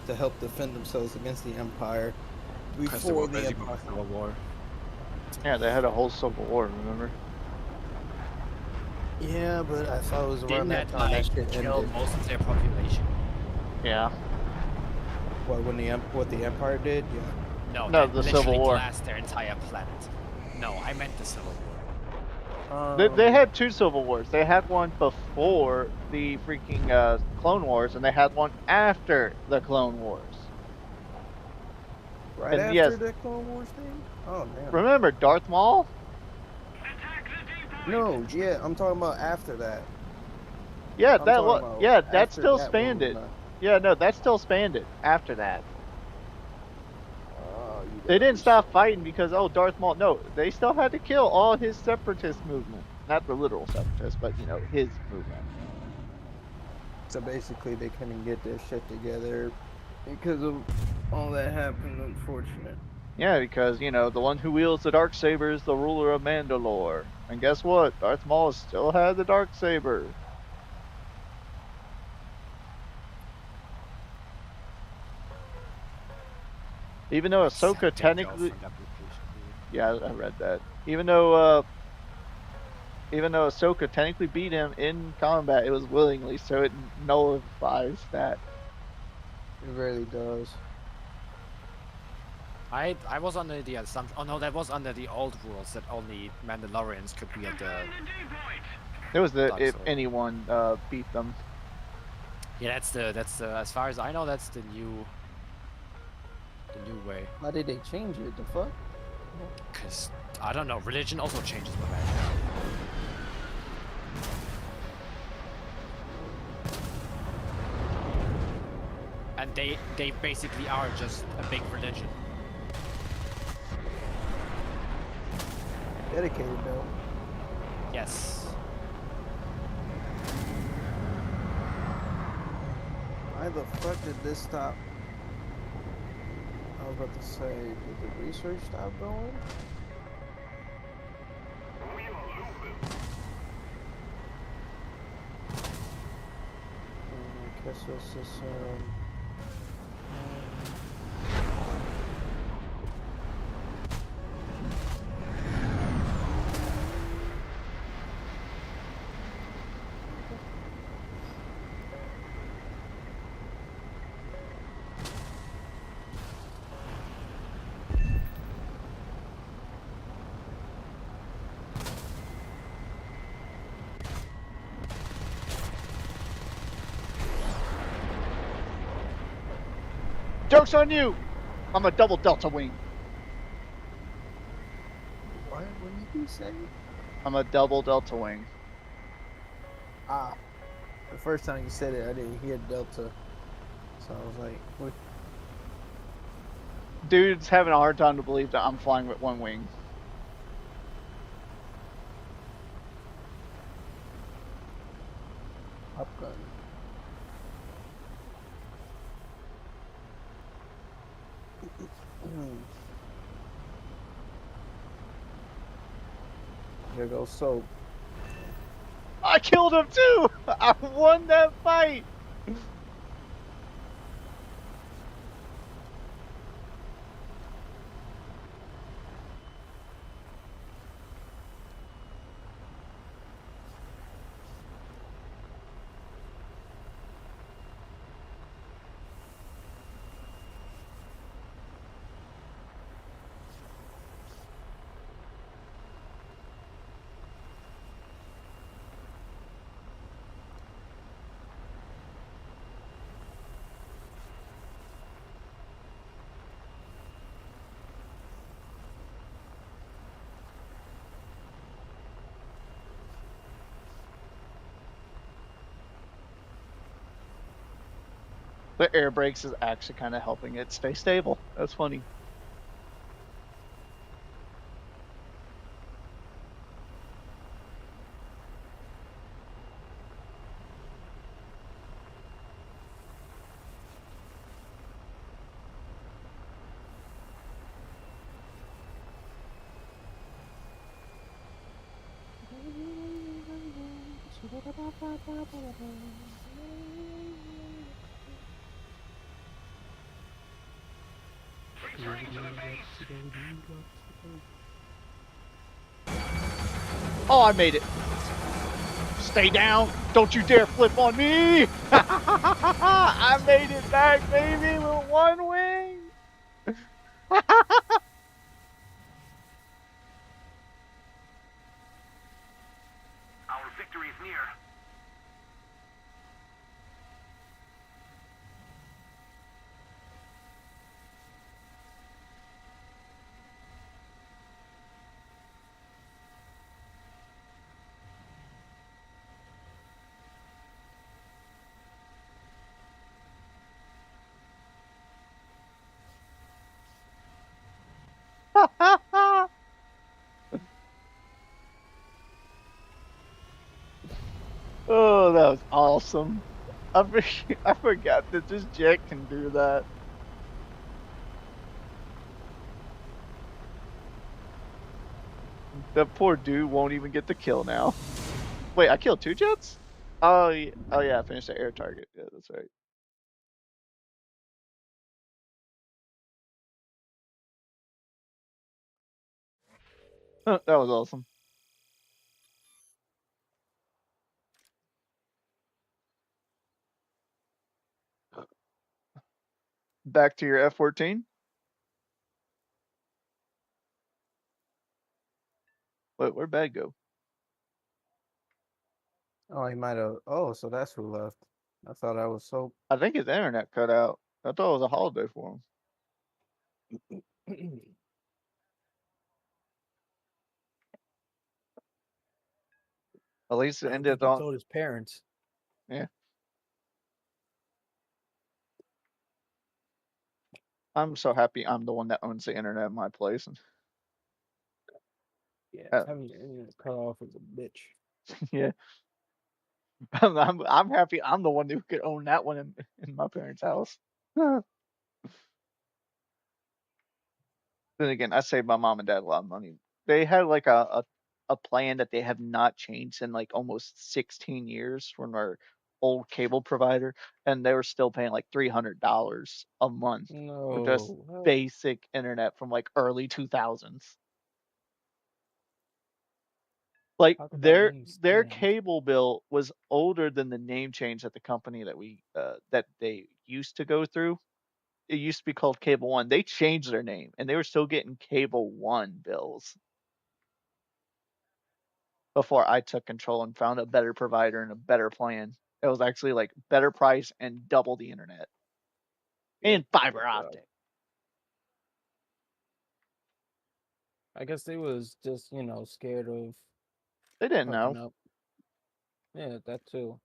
to help defend themselves against the Empire before the Empire. Civil War. yeah, they had a whole Civil War, remember? Yeah, but I thought it was around Didn't that that time like that shit kill ended. most of their population? Yeah. What what the Empire did? Yeah. No, No, that the Civil literally War. glassed their entire planet. No, I meant the Civil War. They had 2 Civil Wars. They had one before the freaking Clone Wars, and they had one after the Clone Wars. right and after yes. the Clone Wars thing. Oh man. Remember Darth Maul? No, yeah, I'm talking about after that. Yeah, I'm that talking was. about Yeah, that's after still that spanded. one, Yeah, no, that's still spanded after that. you They didn't guys. stop fighting because, oh, Darth Maul. No, they still had to kill all his separatist movement. Not the literal separatists, but, you know, his movement. So basically, they couldn't get their shit together because of all that happened. Unfortunate. Yeah, because, you know, the one who wields the Darksaber is the ruler of Mandalore. And guess what? Darth Maul still had the Darksaber. Even though Ahsoka Sad big technically... girlfriend application. Yeah, I read that. Even though Ahsoka technically beat him in combat, it was willingly, so it nullifies that. It really does. I was under the assumption. Oh no, that was under the old rules that only Mandalorians could be at the. It was the Thought if so. anyone beat them. Yeah, that's the as far as I know, that's the new way. Why did they change it? The fuck? Cause I don't know, religion also changes with that. And they basically are just a big religion. Dedicated though. Yes. Why the fuck did this stop? was about to say, did the research stop going? Queso system. Joke's on you! I'm a double Delta Wing. What did you say? I'm a double Delta Wing. Ah, the first time you said it, I didn't hear Delta, so I was like, what? Dude's having a hard time to believe that I'm flying with one wing. Top gun. There goes soap. I killed him too! I won that fight! The air brakes is actually kind of helping it stay stable. That's funny. Oh, I made it. Stay down. Don't you dare flip on me. I made it back, baby, with one wing. Our victory is near. Oh, that was awesome. I forgot that this jet can do that. That poor dude won't even get the kill now. Wait, I killed 2 jets? Oh, yeah, I finished the air target. Yeah, that's right. That was awesome. Back to your F-14. Wait, where'd Bad go? Oh, he might have. Oh, so that's who left. I thought I was soap. I think his internet cut out. I thought it was a holiday for him. At least it I don't ended think he on. told his parents. Yeah. I'm so happy I'm the one that owns the internet in my place. Yeah, having your internet cut off is a bitch. Yeah. I'm happy I'm the one who could own that one in my parents' house. Then again, I saved my mom and dad a lot of money. They had like a plan that they have not changed in like almost 16 years from our old cable provider, and they were still paying like $300 a month for just No. What? basic internet from like early 2000s. Like Talk about their getting their scammed. cable bill was older than the name change that the company that they used to go through. It used to be called Cable One. They changed their name, and they were still getting Cable One bills before I took control and found a better provider and a better plan. It was actually like better price and double the internet Yep. and fiber Good job. optic. I guess they was just, scared of They didn't hooking know. up. Yeah, that too.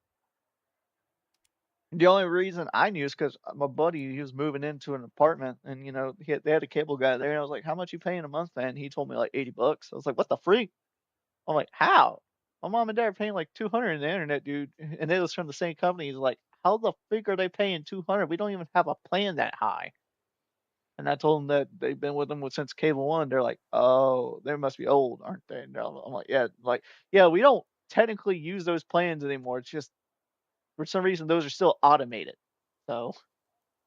The only reason I knew is because my buddy, he was moving into an apartment, and they had a cable guy there, and I was like, "How much you paying a month?" And he told me like $80. I was like, "What the freak?" I'm like, "How?" My mom and dad are paying like 200 in the internet, dude, and it was from the same company. He's like, "How the freak are they paying 200? We don't even have a plan that high." And I told them that they've been with them since Cable One. They're like, "Oh, they must be old, aren't they?" And I'm like, yeah, we don't technically use those plans anymore. It's just for some reason those are still automated, so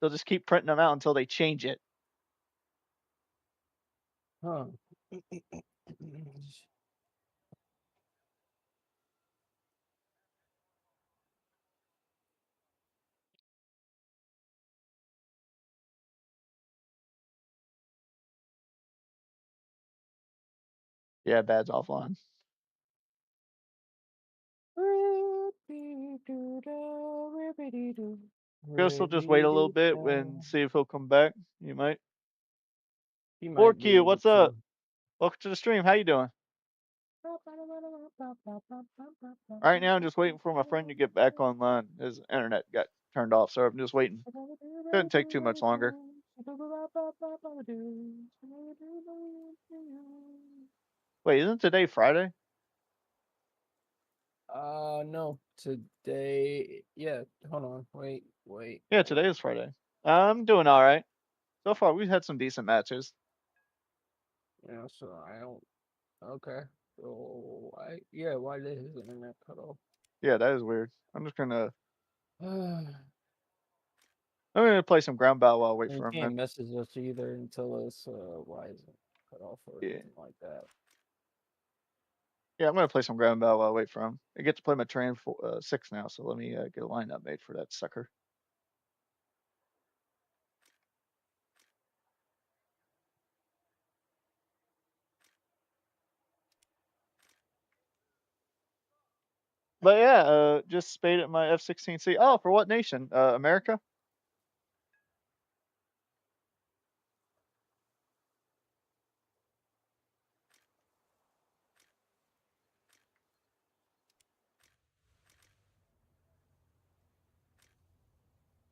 they'll just keep printing them out until they change it. Huh. Yeah, bad's offline. Guess we'll just wait a little bit and see if he'll come back. You might. He might be Forky, able what's up? to. Welcome to the stream. How you doing? Right now, I'm just waiting for my friend to get back online. His internet got turned off, so I'm just waiting. Shouldn't take too much longer. Wait, isn't today Friday? No. Today. Yeah. Hold on. Wait. Yeah, today is Friday. I'm doing all right. So far, we've had some decent matches. Yeah. So I don't. Okay. So why did his internet cut off? Yeah, that is weird. I'm gonna play some ground battle while I wait You for him can't then. message us either and tell us why is it cut off or Yeah. anything like that. Yeah, I'm gonna play some ground battle while I wait for him. I get to play my Terrain 6 now, so let me get a lineup made for that sucker. But yeah, just spade at my F-16C. Oh, for what nation? America?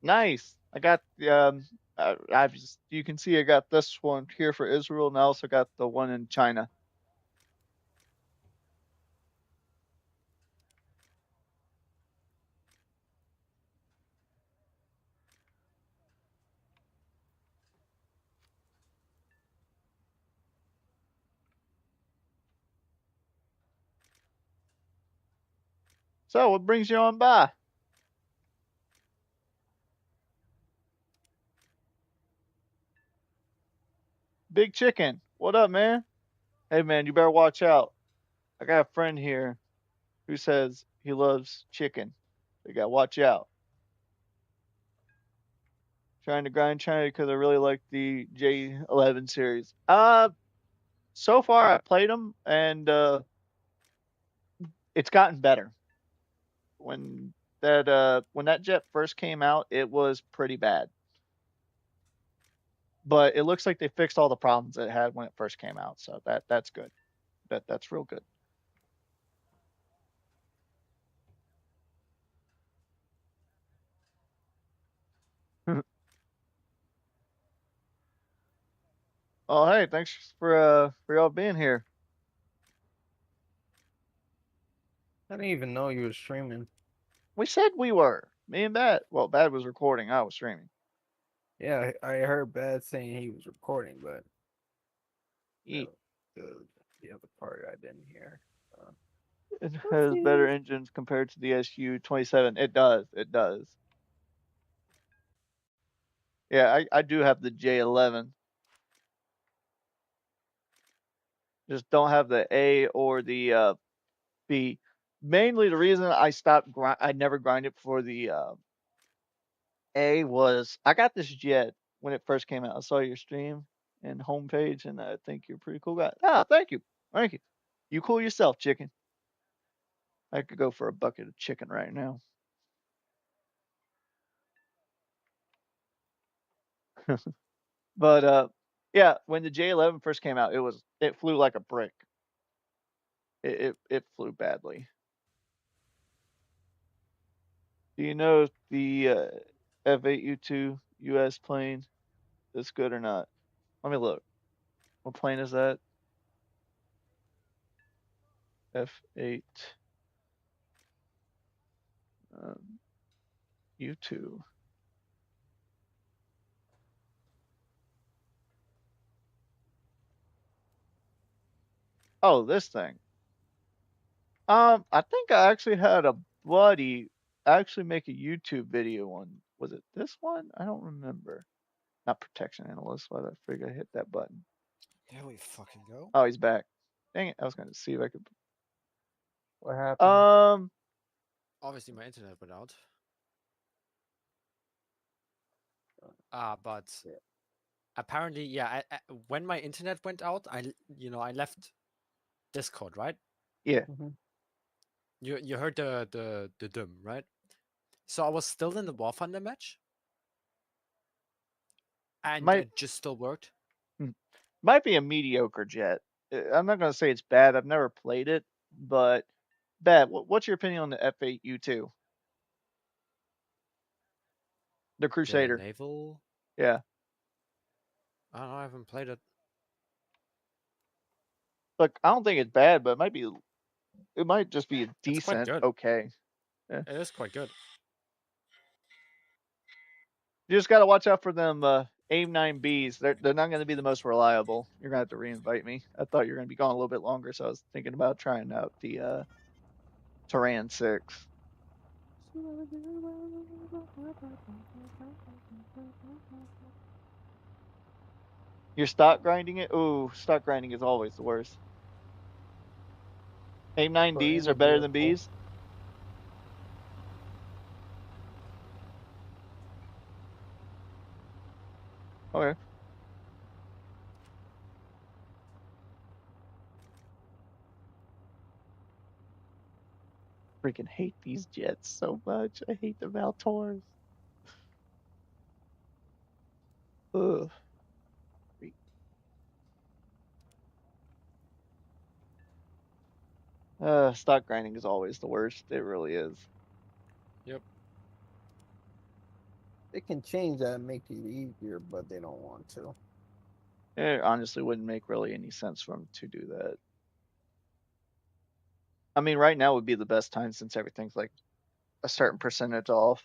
Nice. I got you can see I got this one here for Israel, and I also got the one in China. So, what brings you on by? Big Chicken. What up, man? Hey, man, you better watch out. I got a friend here who says he loves chicken. You gotta watch out. Trying to grind China because I really like the J11 series. So far I played them and it's gotten better. When that jet first came out, it was pretty bad. But it looks like they fixed all the problems it had when it first came out, so that's good. That's real good. Oh, hey, thanks for y'all being here. I didn't even know you were streaming. We said we were. Me and Bad. Well, Bad was recording. I was streaming. Yeah, I heard Bad saying he was recording, but Yeet. The other part I didn't hear. It has better engines compared to the SU-27. It does. It does. Yeah, I do have the J11. Just don't have the A or the B. Mainly the reason I stopped I never grinded for the A was I got this jet when it first came out. I saw your stream and homepage, and I think you're a pretty cool guy. Ah, thank you. Thank you. You cool yourself, chicken. I could go for a bucket of chicken right now. But yeah, when the J11 first came out, it flew like a brick. It flew badly. Do you know if the F8U2 US plane is good or not? Let me look. What plane is that? F8 U2. Oh, this thing. I think I actually had a buddy actually make a YouTube video on, was it this one? I don't remember. Not protection analyst, why did I figure I hit that button? There we fucking go. Oh, he's back. Dang it, I was gonna see if I could. What happened? Obviously, my internet went out. But Yeah. apparently, yeah. When my internet went out, I left Discord, right? Yeah. You heard the dum, right? So I was still in the War Thunder match, and it just still worked. Might be a mediocre jet. I'm not gonna say it's bad. I've never played it, but bad. What's your opinion on the F8U2? The Crusader. The naval. Yeah. I don't know. I haven't played it. Look, I don't think it's bad, but it might just be a quite decent, good. okay. Yeah. It is quite good. You just gotta watch out for them AIM-9Bs. They're not gonna be the most reliable. You're gonna have to reinvite me. I thought you were gonna be gone a little bit longer, so I was thinking about trying out the Terran 6. You're stock grinding it? Ooh, stock grinding is always the worst. AIM-9Ds are better than Bs? Okay. Freaking hate these jets so much. I hate the Valtors. Ugh. Stock grinding is always the worst. It really is. Yep. They can change that and make it easier, but they don't want to. It honestly wouldn't make really any sense for them to do that. I mean, right now would be the best time since everything's like a certain percentage off.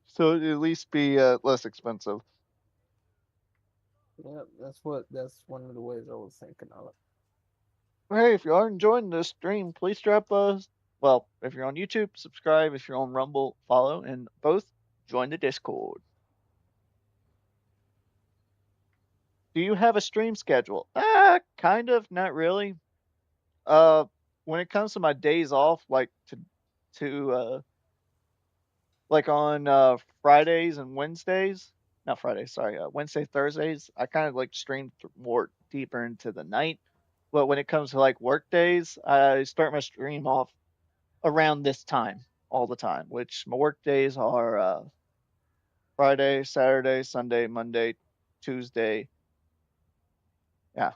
So it'd at least be less expensive. Yeah, that's one of the ways I was thinking of it. Hey, if you are enjoying this stream, please drop us. Well, if you're on YouTube, subscribe. If you're on Rumble, follow, and both join the Discord. Do you have a stream schedule? Kind of, not really. When it comes to my days off, like like on Fridays and Wednesdays, not Fridays, sorry, Wednesday, Thursdays, I kind of like stream more deeper into the night. But when it comes to like work days, I start my stream off around this time all the time, which my work days are Friday, Saturday, Sunday, Monday, Tuesday. Yeah.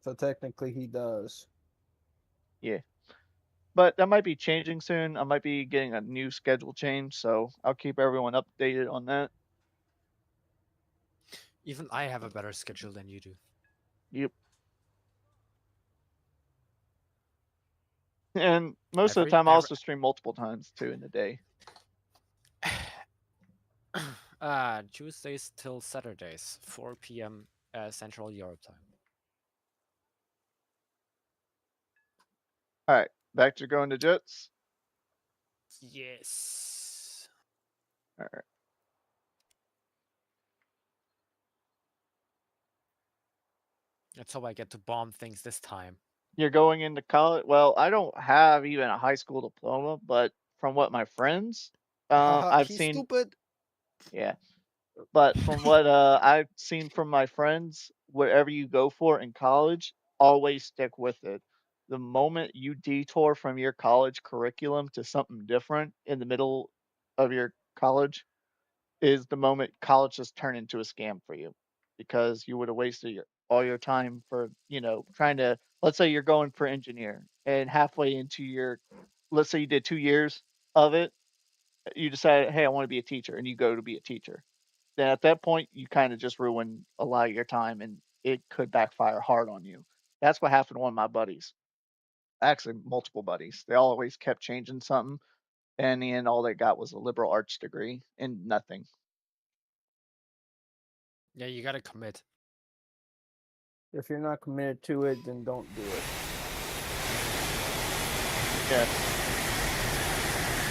So technically he does. Yeah. But that might be changing soon. I might be getting a new schedule change, so I'll keep everyone updated on that. Even I have a better schedule than you do. Yep. And most of the time, I also stream multiple times too in the day. Tuesdays till Saturdays, 4 p.m. Central Europe time. All right, back to going to jets. Yes. All right. Let's hope I get to bomb things this time. You're going into college. Well, I don't have even a high school diploma, but from what my friends, Haha, I've he's seen, stupid. yeah. But from what I've seen from my friends, whatever you go for in college, always stick with it. The moment you detour from your college curriculum to something different in the middle of your college is the moment college just turned into a scam for you because you would have wasted all your time for, trying to, let's say you're going for engineer and halfway into let's say you did 2 years of it, you decide, hey, I want to be a teacher, and you go to be a teacher. Then at that point, you kind of just ruin a lot of your time, and it could backfire hard on you. That's what happened to one of my buddies. Actually, multiple buddies. They always kept changing something, and in the end, all they got was a liberal arts degree and nothing. Yeah, you gotta commit. If you're not committed to it, then don't do it. Yeah.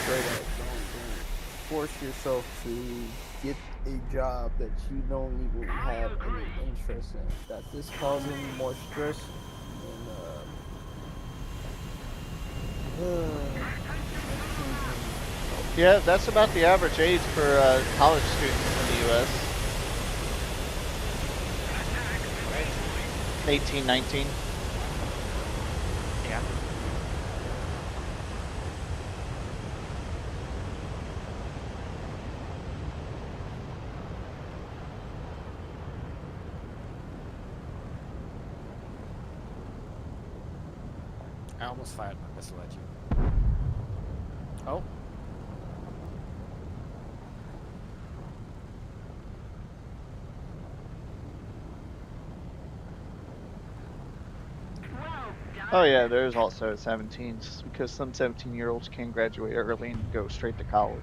Straight up, don't force yourself to get a job that you don't even have any interest in. That is causing more stress and Yeah, that's about the average age for college students in the U.S. 18, 19. Yeah. I almost fired my missile at you. Oh. Oh yeah, there's also 17s because some 17-year-olds can graduate early and go straight to college.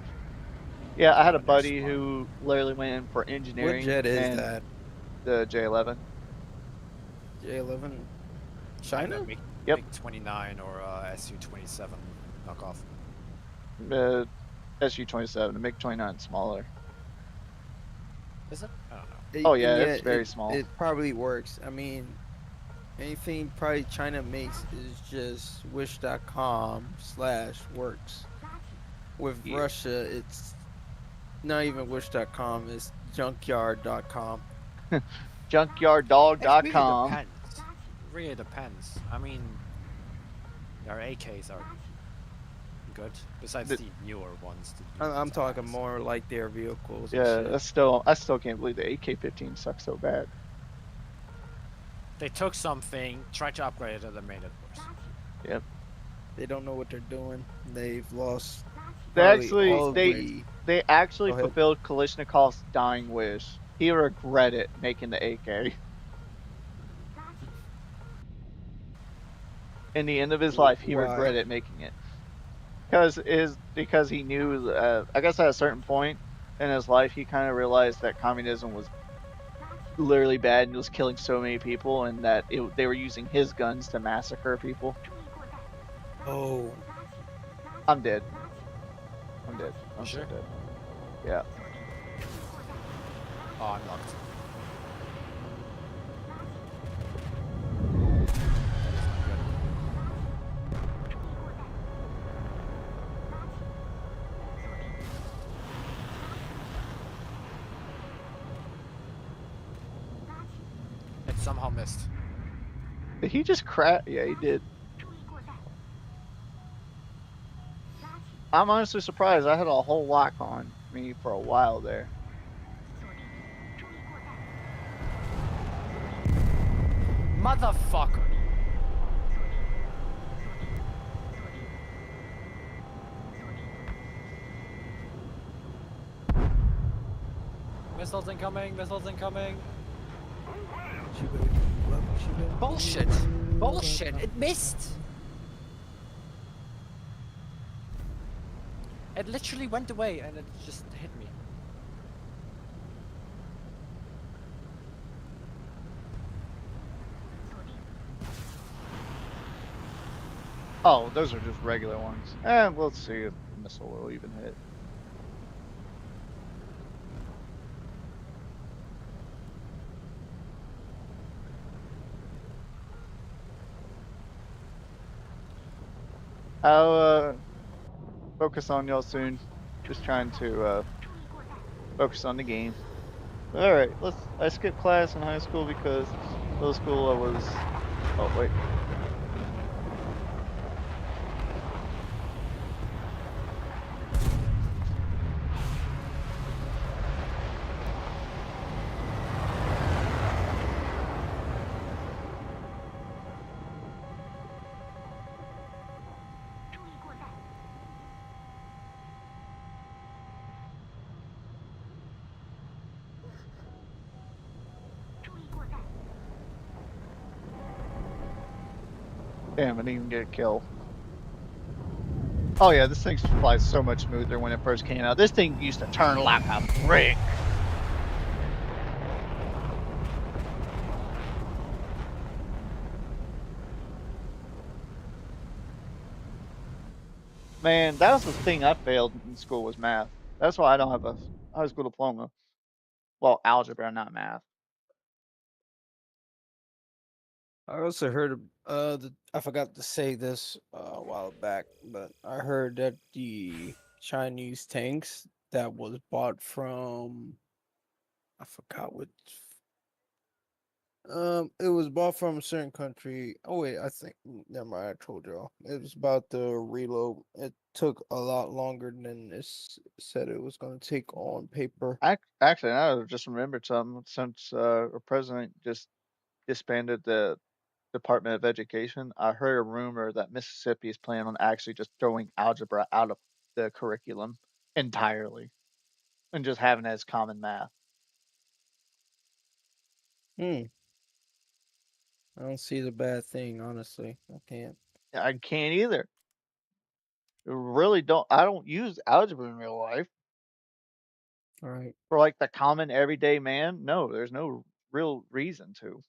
Yeah, I had a Yeah, they're buddy smart. who literally went in for What engineering. jet is and that? The J11. J11. The China? Yep. MiG-29 or Su-27 knockoff. Su-27, the MiG-29 is smaller. Is it? I don't know. Oh, yeah, it's very small. It probably works. I mean, anything probably China makes is just wish.com/works. With Yeah. Russia, it's not even wish.com, it's junkyard.com. Junkyarddog.com. It really depends. I mean, their AKs are good, besides the newer ones. I'm talking more like their vehicles. Yeah, and shit. I still can't believe the AK-15 sucks so bad. They took something, tried to upgrade it, and then made it worse. Yep. They don't know what they're doing. They've lost. They probably actually all of they the- they actually Go ahead. fulfilled Kalishnikov's dying wish. He regretted making the AK. In the end of his life, he Why? regretted making it. Because he knew, I guess at a certain point in his life, he kind of realized that communism was literally bad and was killing so many people, and that they were using his guns to massacre people. Oh, I'm dead. I'm dead. I'm Sure? so dead. Yeah. Oh, I'm locked. It somehow missed. Did he just crash? Yeah, he did. I'm honestly surprised. I had a whole lock on me for a while there. Motherfucker! Missiles incoming! Missiles incoming! Bullshit! Bullshit! It missed! It literally went away and it just hit me. Oh, those are just regular ones. And let's see if the missile will even hit. I'll focus on y'all soon. Just trying to focus on the game. All right, I skipped class in high school because middle school I was. Oh wait. Damn, I didn't even get a kill. Oh yeah, this thing flies so much smoother when it first came out. This thing used to turn like a brick. Man, that was the thing I failed in school was math. That's why I don't have a high school diploma. Well, algebra, not math. I also heard I forgot to say this a while back, but I heard that the Chinese tanks that was bought from I forgot what it was bought from a certain country. Oh wait, I think never mind, I told y'all. It was about the reload. It took a lot longer than it said it was gonna take on paper. Actually, I just remembered something since our president just disbanded the Department of Education. I heard a rumor that Mississippi is planning on actually just throwing algebra out of the curriculum entirely and just having it as common math. I don't see the bad thing, honestly. I can't. I can't either. Really don't. I don't use algebra in real life. All right. For like the common everyday man, no, there's no real reason to.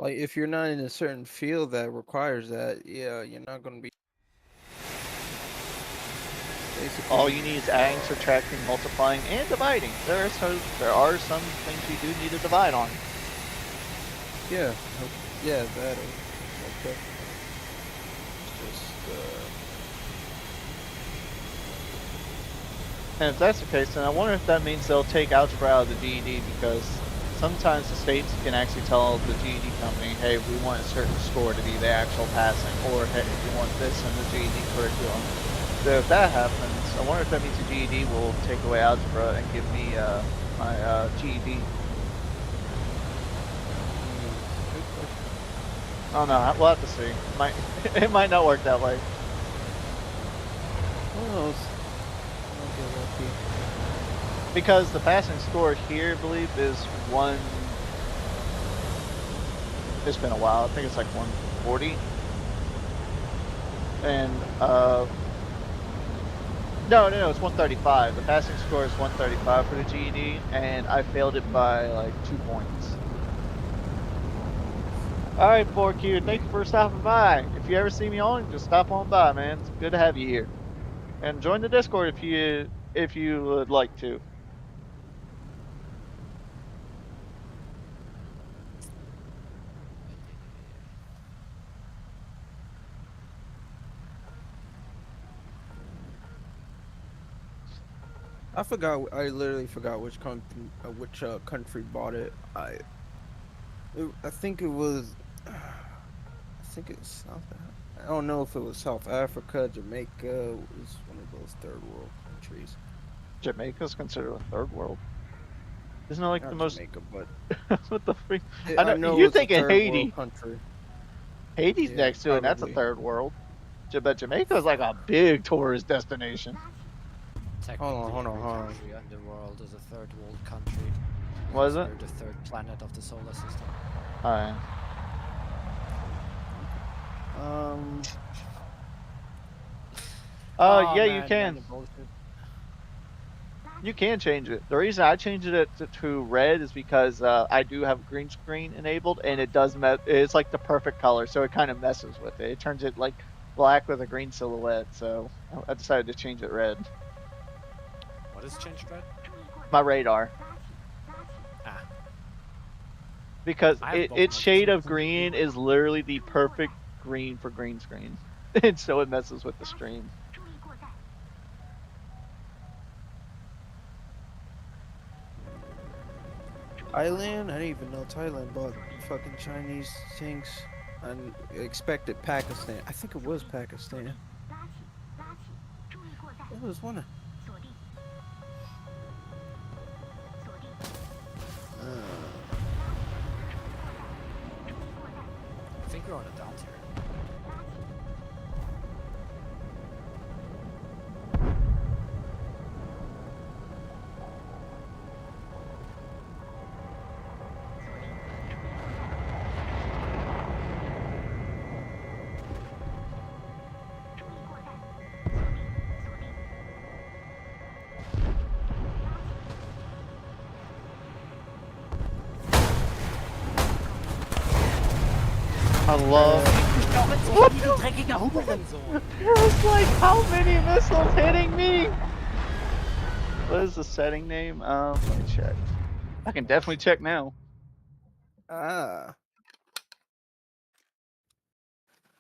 Like if you're not in a certain field that requires that, yeah, you're not gonna be. Basically, All you need is adding, subtracting, multiplying, and dividing. There are some things you do need to divide on. yeah, yeah, that is okay. It's just And if that's the case, then I wonder if that means they'll take algebra out of the GED, because sometimes the states can actually tell the GED company, hey, we want a certain score to be the actual passing, or hey, we want this in the GED curriculum. So if that happens, I wonder if that means the GED will take away algebra and give me my GED. good question. I don't know. We'll have to see. It might not work that way. Who knows? I'll get lucky. Because the passing score here, I believe, is one. It's been a while. I think it's like 140. And no, it's 135. The passing score is 135 for the GED, and I failed it by like 2 points. All right, 4Q, thank you for stopping by. If you ever see me on, just stop on by, man. It's good to have you here. And join the Discord if you would like to. I forgot. I literally forgot which country bought it. I think it was. I think it was South. I don't know if it was South Africa, Jamaica. It was one of those third world countries. Jamaica's considered a third world. Isn't it like Not the most? Jamaica, but What the freak? I know you're it's a thinking third Haiti. world country. Haiti's Yeah, next to it. That's a probably. third world. But Jamaica's like a big tourist destination. Technically, hold on, every hold on. country in the world is a third world country. Was because it? We're the third planet of the solar system. Alright. Oh, Yeah, you man, can. bullshit. You can change it. The reason I changed it to red is because I do have green screen enabled, and it does it's like the perfect color, so it kind of messes with it. It turns it like black with a green silhouette. So I decided to change it red. What is changed red? My radar, Ah, because I have both its modes. shade of green is literally the perfect green for green screen, and so it messes with the stream. Thailand? I didn't even know Thailand bought fucking Chinese tanks. I expected Pakistan. I think it was Pakistan. It was one of. I think we're on a down tier. I love. Dreckiger Hurensohn! It was like, how many missiles hitting me? What is the setting name? Let me check. I can definitely check now. Ah.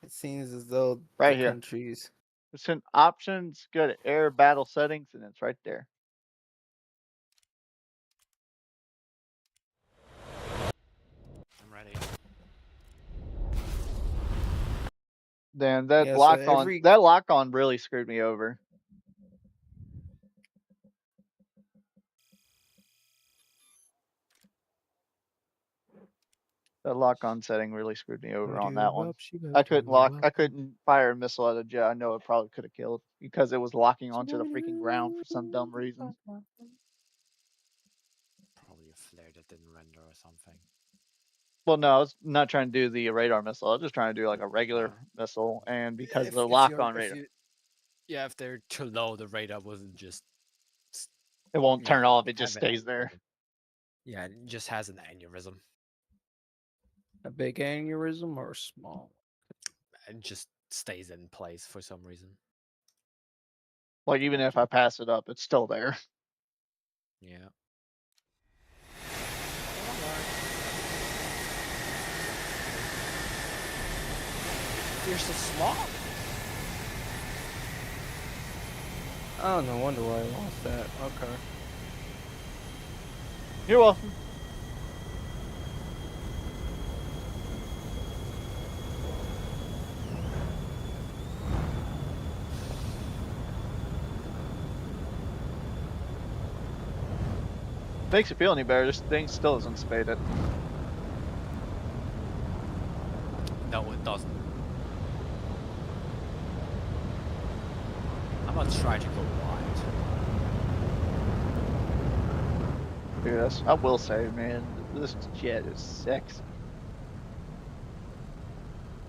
It seems as though Right the here. countries. It's in options, go to air battle settings, and it's right there. I'm ready. Damn, that Yeah, so lock every- on that lock on really screwed me over. That lock on setting really screwed me over on that one. I couldn't fire a missile at a jet. I know it probably could have killed because it was locking onto the freaking ground for some dumb reason. Probably a flare that didn't render or something. Well, no, I was not trying to do the radar missile. I was just trying to do like a regular missile, and because If- the if lock you're- on if radar, you- Yeah, if they're too low, the radar wasn't just. it won't turn Yeah, off. It just have an stays there. aneurysm. Yeah, it just has an aneurysm. A big aneurysm or a small? It just stays in place for some reason. Like even if I pass it up, it's still there. Yeah. There's a slot. Oh, no wonder why I lost that. Okay. You're welcome. Makes you feel any better, this thing still isn't spaded. No, it doesn't. I'm gonna try to go wide. Yes, I will say, man, this jet is sexy.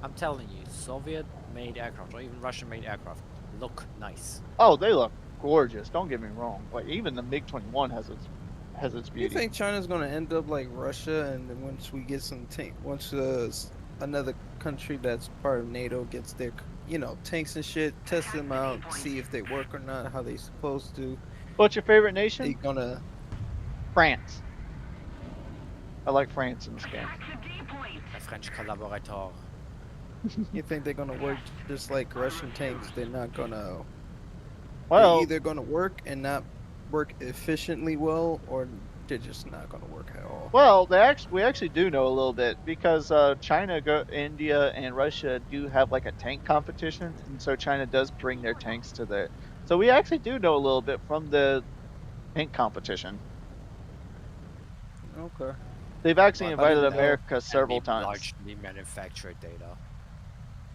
I'm telling you, Soviet-made aircraft or even Russian-made aircraft look nice. Oh, they look gorgeous. Don't get me wrong. Like even the MiG-21 has its You beauty. think China's gonna end up like Russia, and then once we get some once another country that's part of NATO gets their, tanks and shit, test them out, see if they work or not, how they supposed to. What's your favorite They nation? gonna. France. I like France in this game. A French collaborator. You think they're gonna work just like Russian tanks? They're not gonna. Well, They're either gonna work and not work efficiently well, or they're just not gonna work at all. well, we actually do know a little bit because China, India, and Russia do have like a tank competition, and so China does bring their tanks to there. So we actually do know a little bit from the tank competition. Okay. They've actually Well, invited didn't know. America several Be times. largely manufactured data.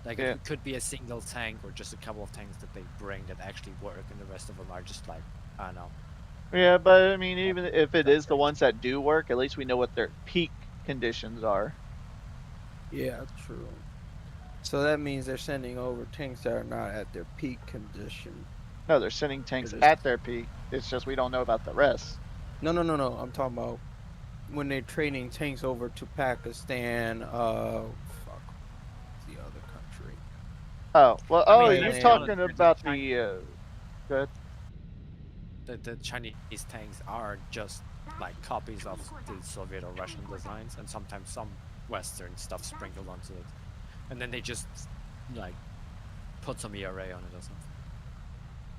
Like Yeah. it could be a single tank or just a couple of tanks that they bring that actually work, and the rest of them are just like, I don't know. Yeah, but I mean, even if it is the ones that do work, at least we know what their peak conditions are. Yeah, true. So that means they're sending over tanks that are not at their peak condition. No, they're sending tanks It is. at their peak. It's just we don't know about the rest. No. I'm talking about when they're trading tanks over to Pakistan. Fuck, what's the other country? Oh well. I Oh, mean, you're let's be honest, talking the about Chinese- the. The Chinese tanks are just like copies of the Soviet or Russian designs, and sometimes some Western stuff sprinkled onto it, and then they just like put some ERA on it or something.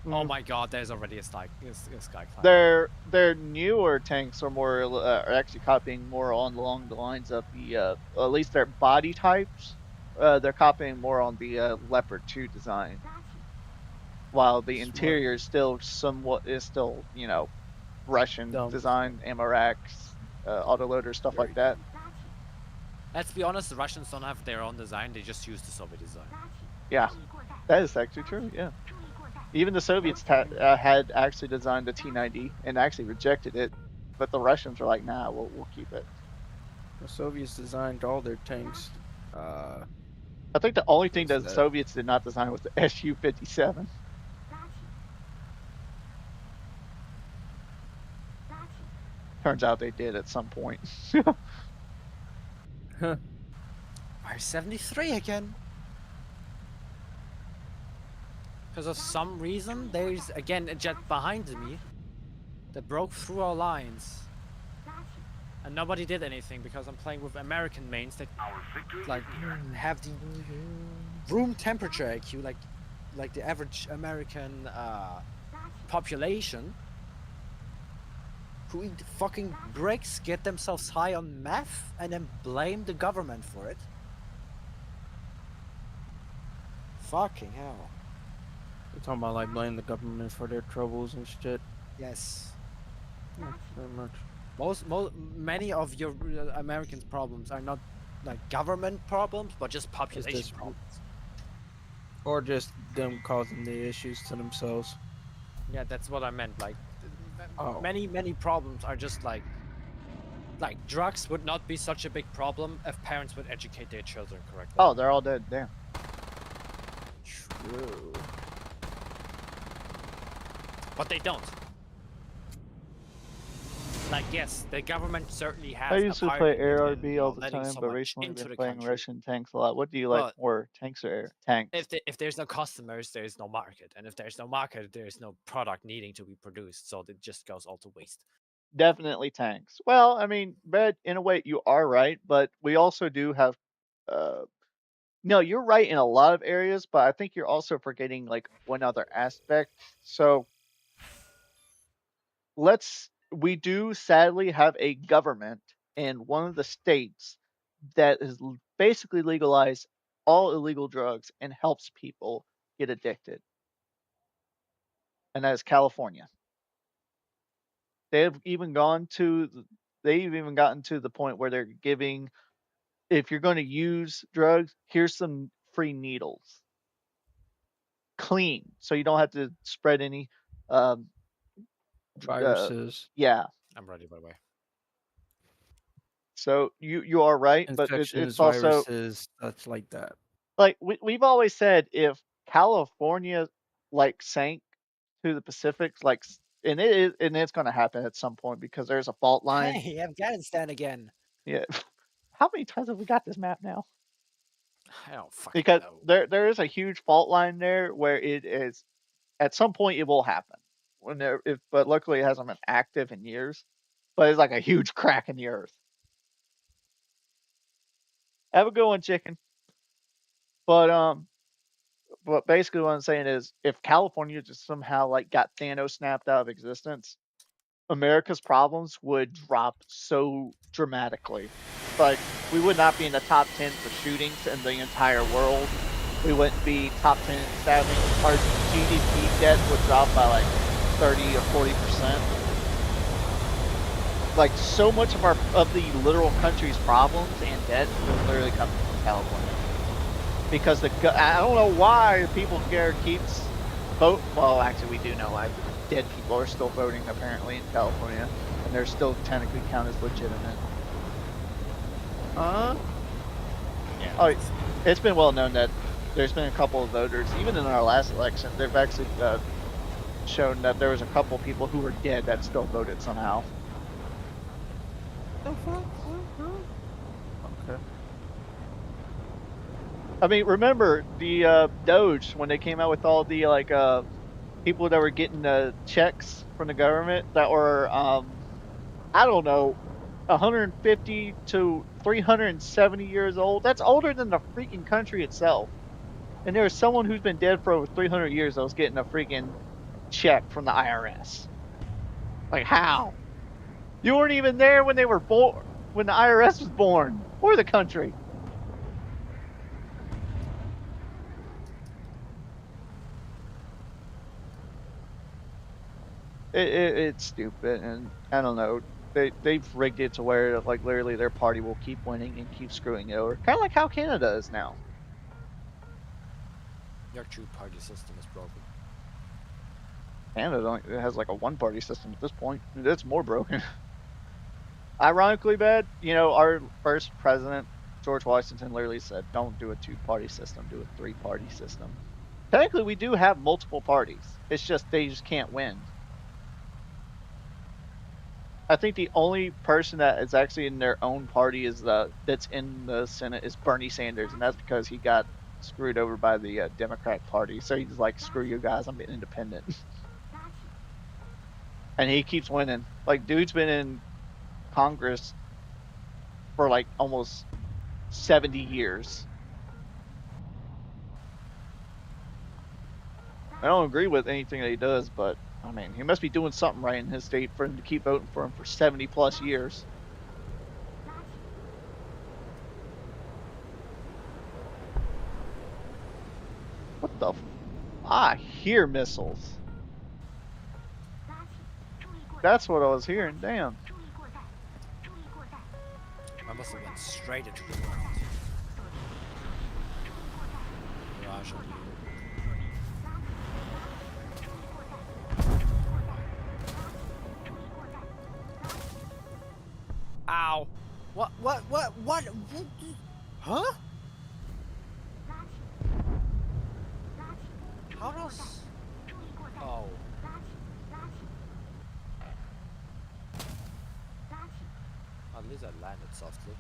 Oh Mm. my God! There's already a sky climb. Their newer tanks are more are actually copying more along the lines of the at least their body types. They're copying more on the Leopard 2 design, while the Smart. interior is still Russian Dumb. design, Amarak, autoloader, stuff like that. Let's be honest, the Russians don't have their own design; they just use the Soviet design. Yeah, that is actually true. Yeah, even the Soviets had actually designed the T-90 and actually rejected it, but the Russians were like, "Nah, we'll keep it." The Soviets designed all their tanks. I think the only thing that the Soviets did not design was the Su-57. Turns out they did at some point. R-73 again. Because of some reason, there's again a jet behind me that broke through our lines. And nobody did anything because I'm playing with American mains that Our victory like is near. have the room temperature IQ like the average American population, who eat fucking bricks, get themselves high on meth, and then blame the government for it. Fucking hell. We're talking about like blaming the government for their troubles and shit. Yes. Yeah, very much. Many of your Americans' problems are not like government problems, but just population just- problems. Or just them causing the issues to themselves. Yeah, that's what I meant. Like, Oh. many problems are just like drugs would not be such a big problem if parents would educate their children correctly. Oh, they're all dead. Damn. True. But they don't. Like, yes, the government certainly has. I a used to part play in it in, ARB all the letting time, so but much recently into been the playing country. Russian tanks a lot. What do you like But- more, tanks or tanks? If there's no customers, there's no market, and if there's no market, there's no product needing to be produced. So it just goes all to waste. Definitely tanks. Well, I mean, but in a way, you are right, but we also do have. No, you're right in a lot of areas, but I think you're also forgetting like one other aspect. So we do sadly have a government in one of the states that has basically legalized all illegal drugs and helps people get addicted. And that is California. They've even gotten to the point where they're giving, if you're going to use drugs, here's some free needles. Clean, so you don't have to spread any Viruses. yeah. I'm ready, by the way. So you are right, but Infections, it's also viruses, such like that. like we've always said, if California like sank to the Pacific, like, and it's going to happen at some point because there's a fault line. Hey, Afghanistan again. Yeah. How many times have we got this map now? I don't fucking Because know. there is a huge fault line there where it is at some point it will happen. But luckily it hasn't been active in years. But it's like a huge crack in the earth. Have a good one, chicken. But basically what I'm saying is if California just somehow like got Thanos snapped out of existence, America's problems would drop so dramatically. Like, we would not be in the top 10 for shootings in the entire world. We wouldn't be top 10 in stabbing. Our GDP debt would drop by like 30 or 40%. Like, so much of the literal country's problems and debt would literally come from California. Because I don't know why people care keeps vote. Well, actually, we do know why. Dead people are still voting apparently in California, and they're still technically counted as legitimate. Yeah. Oh, it's been well known that there's been a couple of voters, even in our last election, they've actually shown that there was a couple people who were dead that still voted somehow. The fuck? Okay. I mean, remember the Doge when they came out with all the like people that were getting checks from the government that were I don't know, 150 to 370 years old. That's older than the freaking country itself. And there was someone who's been dead for over 300 years that was getting a freaking check from the IRS. Like how? You weren't even there when they were born, when the IRS was born, or the country. It's stupid, and I don't know. They've rigged it to where like literally their party will keep winning and keep screwing you over, kind of like how Canada is now. Your two-party system is broken. Canada it has like a one-party system at this point. It's more broken. Ironically, bad. You know, our first president, George Washington, literally said, "Don't do a two-party system. Do a three-party system." Technically, we do have multiple parties. It's just they just can't win. I think the only person that is actually in their own party is that's in the Senate is Bernie Sanders, and that's because he got screwed over by the Democrat Party. So he's like, "Screw you guys, I'm independent," and he keeps winning. Like, dude's been in Congress for like almost 70 years. I don't agree with anything that he does, but I mean, he must be doing something right in his state for him to keep voting for him for 70 plus years. What the I hear missiles. That's what I was hearing, damn. I must have went straight into the ground. Mirage on you. Ow! What? Huh? How does? Oh. At least I landed softly.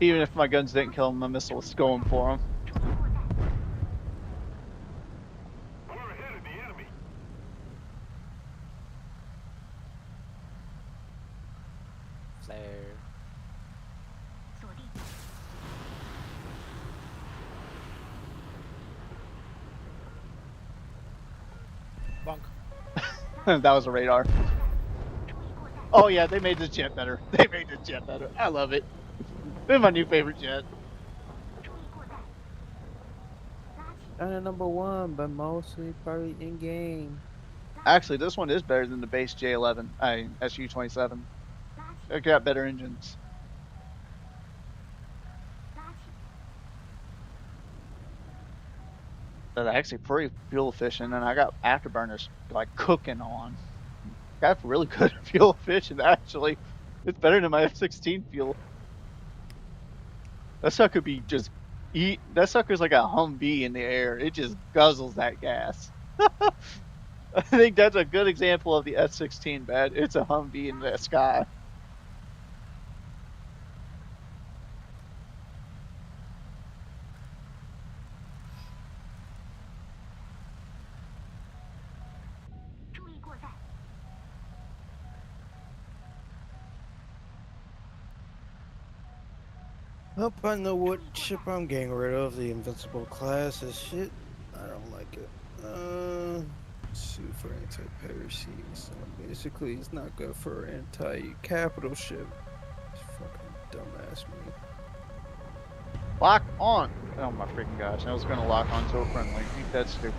Even if my guns didn't kill him, my missile was going for him. We're ahead of the enemy. Flare. Bonk. That was a radar. Oh yeah, they made the jet better. They made the jet better. I love it. They're my new favorite jet. China #1, but mostly probably in game. Actually, this one is better than the base J11, SU-27. It got better engines. They're actually pretty fuel efficient, and I got afterburners like cooking on. Got really good fuel efficient, actually. It's better than my F-16 fuel. That sucker be just eat. That sucker's like a Humvee in the air. It just guzzles that gas. I think that's a good example of the F-16, bad. It's a Humvee in the sky. Hope I know what ship I'm getting rid of. The Invincible class is shit. I don't like it. Suit for anti-piracy. So basically, it's not good for anti-capital ship. It's fucking dumbass me. Lock on. Oh my freaking gosh! I was gonna lock on so friendly. Ain't that stupid?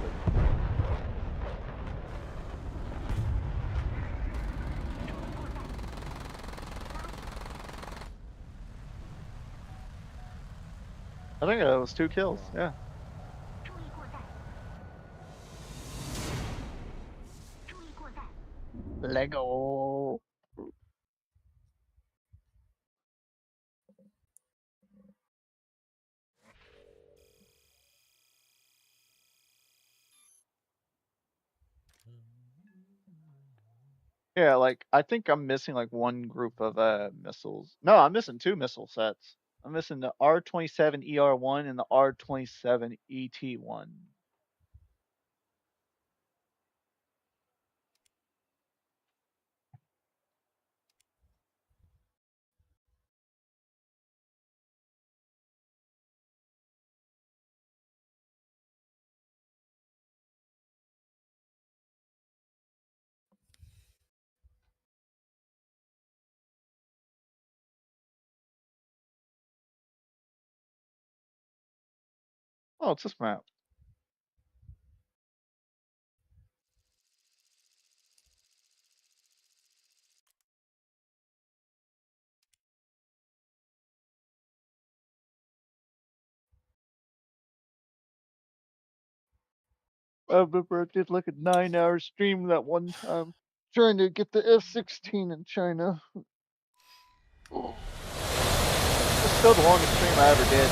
I think that was 2 kills. Yeah. Lego. Yeah, like I think I'm missing like one group of missiles. No, I'm missing 2 missile sets. I'm missing the R-27 ER1 and the R-27 ET1. Oh, it's this map. I remember I did like a 9-hour stream that one time trying to get the F-16 in China. It's still the longest stream I ever did.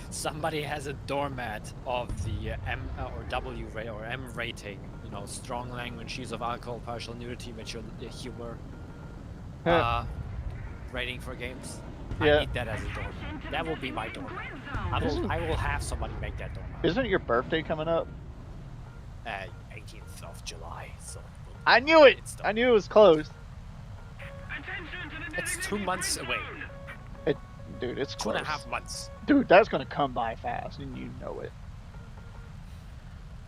Somebody has a doormat of the M or W or M rating. You know, strong language, use of alcohol, partial nudity, mature humor. Rating for games. Yeah. I need that as a doormat. That will be my doormat. I will have somebody make that doormat. Isn't your birthday coming up? 18th of July. So I knew it! it's I knew it was close. It's 2 months away. Dude, it's Two close. and a half months. Dude, that's gonna come by fast, and you know it.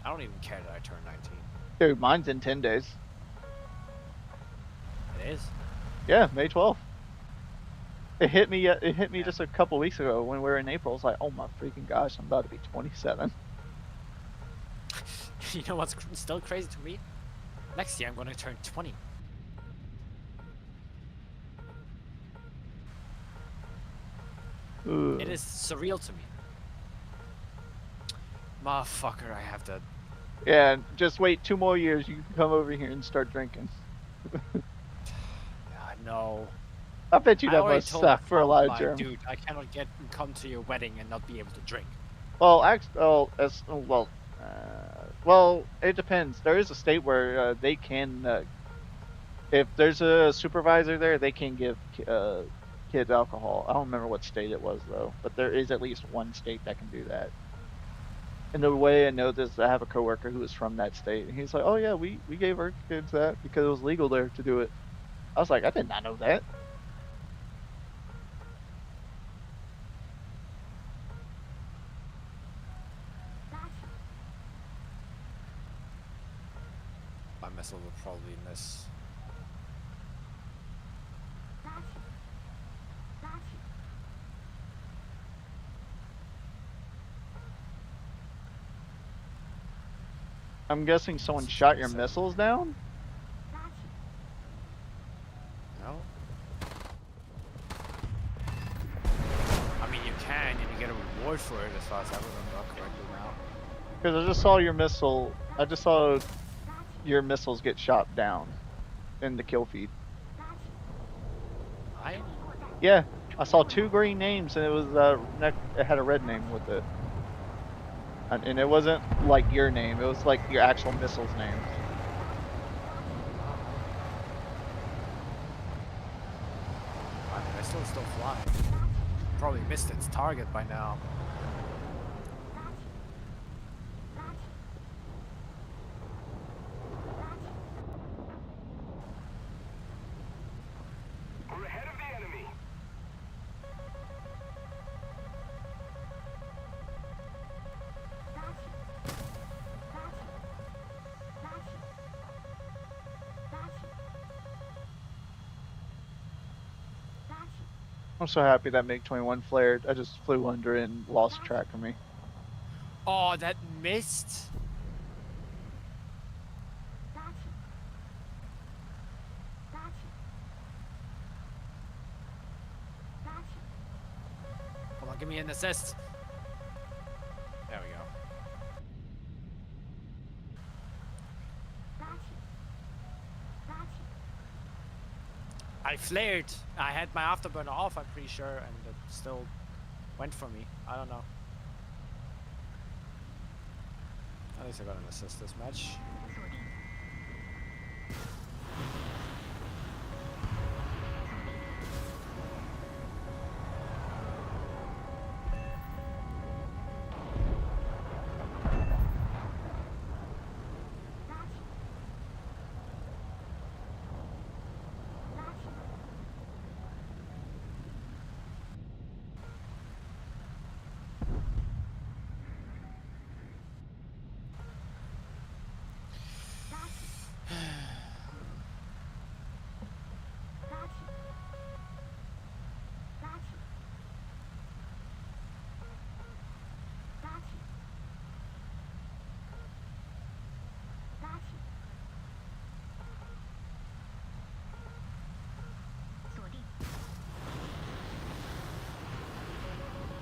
I don't even care that I turned 19. Dude, mine's in 10 days. It is. Yeah, May 12th. It hit me. It hit me just a couple weeks ago when we were in April. It's like, oh my freaking gosh, I'm about to be 27. You know what's still crazy to me? Next year I'm gonna turn 20. Ugh. It is surreal to me. Motherfucker, I have to. Yeah, just wait 2 more years. You can come over here and start drinking. No. I bet you I that already must told suck for a lot of my German. dude, I cannot come to your wedding and not be able to drink. Well, well, it depends. There is a state where they can, if there's a supervisor there, they can give kids alcohol. I don't remember what state it was though, but there is at least one state that can do that. And the way I know this, I have a coworker who is from that state, and he's like, "Oh yeah, we gave our kids that because it was legal there to do it." I was like, "I did not know that." My missile will probably miss. I'm guessing someone shot your missiles down? No? I mean, you can, and you get a reward for it as far as I remember correctly now. Because I just saw your missile. I just saw your missiles get shot down in the kill feed. Yeah, I saw 2 green names, and it was it had a red name with it. And it wasn't like your name, it was like your actual missile's name. I mean, I still flying. Probably missed its target by now. I'm so happy that MiG-21 flared. I just flew under it and lost track of me. Oh, that missed. Come on, give me an assist. There we go. I flared. I had my afterburner off, I'm pretty sure, and it still went for me. I don't know. At least I got an assist this match.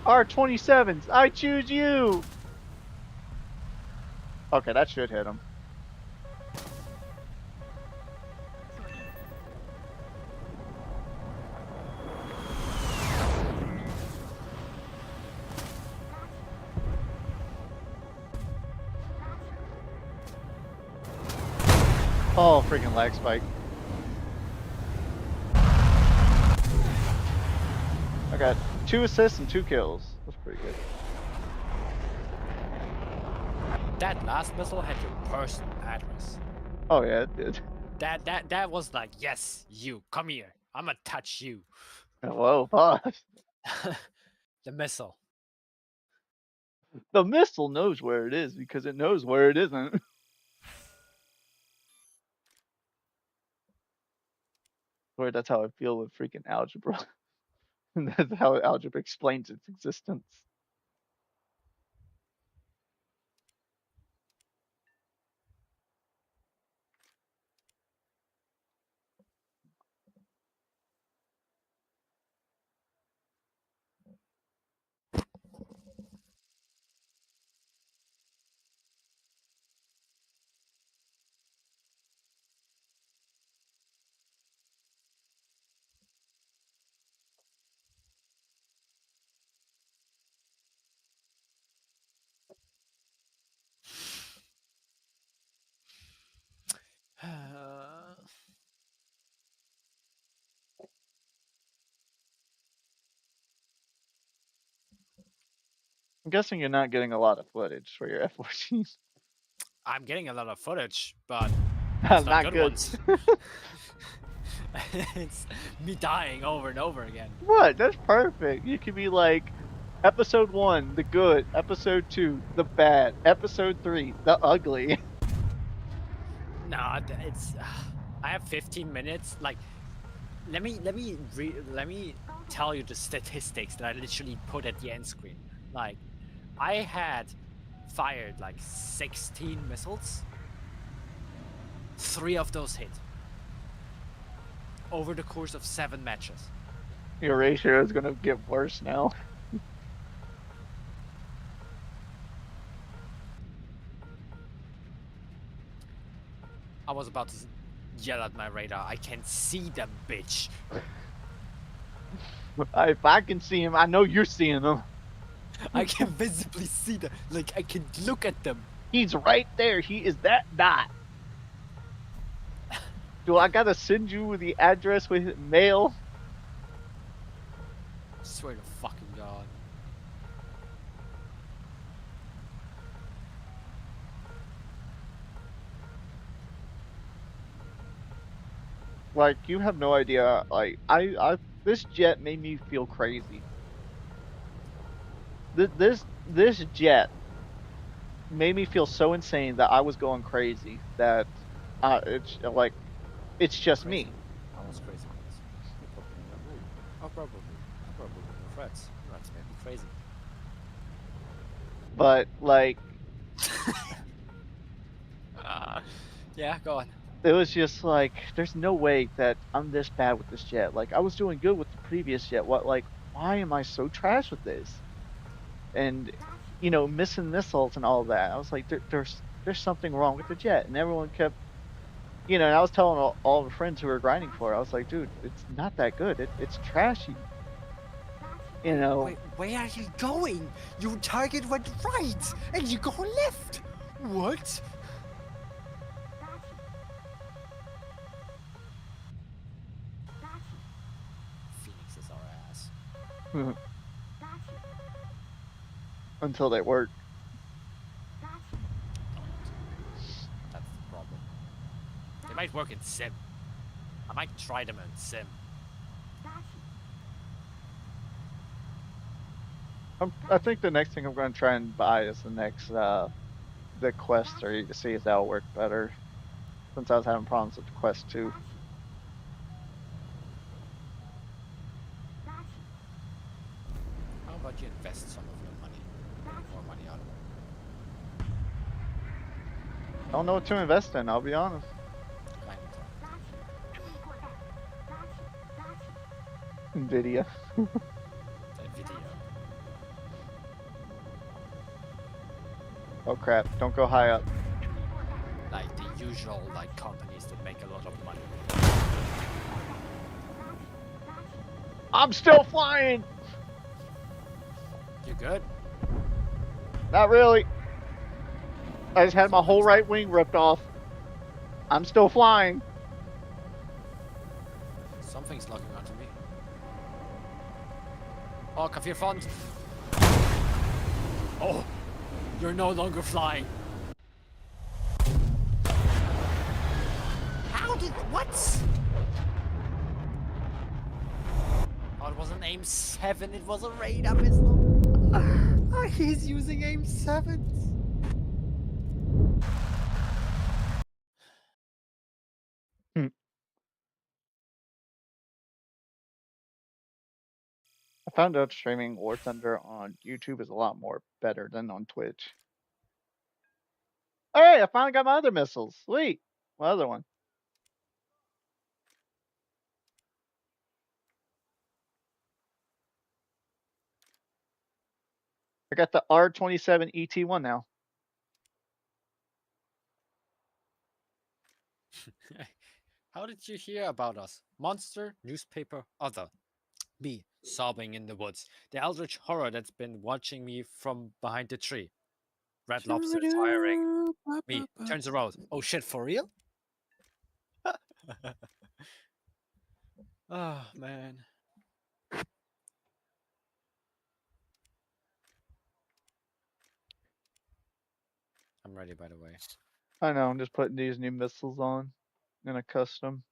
R-27s, I choose you! Okay, that should hit him. Oh, freaking lag spike. I got 2 assists and 2 kills. That's pretty good. That last missile had your personal address. Oh yeah, it did. That was like, yes, you come here. I'ma touch you. Whoa, boss. The missile. The missile knows where it is because it knows where it isn't. Or that's how I feel with freaking algebra. And that's how algebra explains its existence. I'm guessing you're not getting a lot of footage for your F-14. I'm getting a lot of footage, but Not, it's not good. good ones. It's me dying over and over again. What? That's perfect. You could be like, episode 1, the good. Episode 2, the bad. Episode 3, the ugly. No, it's. I have 15 minutes. Like, let me tell you the statistics that I literally put at the end screen. Like, I had fired like 16 missiles. 3 of those hit. Over the course of 7 matches. Your ratio is gonna get worse now. I was about to yell at my radar. I can see them, bitch. If I can see him, I know you're seeing him. I can visibly see them. Like, I can look at them. He's right there. He is that dot. Do I gotta send you the address with mail? Swear to fucking God. Like, you have no idea. Like, this jet made me feel crazy. This jet made me feel so insane that I was going crazy. That it's like, it's just me. I was crazy once. Oh, probably. threats. That's maybe crazy. But like, Yeah, go on. it was just like, there's no way that I'm this bad with this jet. Like, I was doing good with the previous jet. Why am I so trash with this? And, you know, missing missiles and all that. I was like, there's something wrong with the jet. And everyone kept, you know, and I was telling all the friends who were grinding for it, I was like, dude, it's not that good. It's trashy. You know, Wait, where are you going? Your target went right, and you go left. What? Phoenix is our ass. until they work. That's the problem. They might work in Sim. I might try them in Sim. I think the next thing I'm going to try and buy is the next, the Quest 3 to see if that'll work better. Since I was having problems with the Quest 2. How about you invest some of your money? Make more money out of it. I don't know what to invest in, I'll be honest. Nvidia. Nvidia. Oh crap, don't go high up. Like the usual like companies that make a lot of money. I'm still flying! You good? Not really. I just had my whole right wing ripped off. I'm still flying. Something's locking onto me. Oh, Kafir Font! Oh! You're no longer flying. How did... what? Oh, it wasn't aim 7, it was a radar missile. He's using aim 7s. I found out streaming War Thunder on YouTube is a lot more better than on Twitch. Hey, I finally got my other missiles. Sweet. My other one. I got the R27 ET1 now. How did you hear about us? Monster, newspaper, other. Me, sobbing in the woods. The eldritch horror that's been watching me from behind the tree. Red Lobster is hiring. Me, turns around. Oh shit, for real? Oh, man. I'm ready, by the way. I know, I'm just putting these new missiles on in a custom.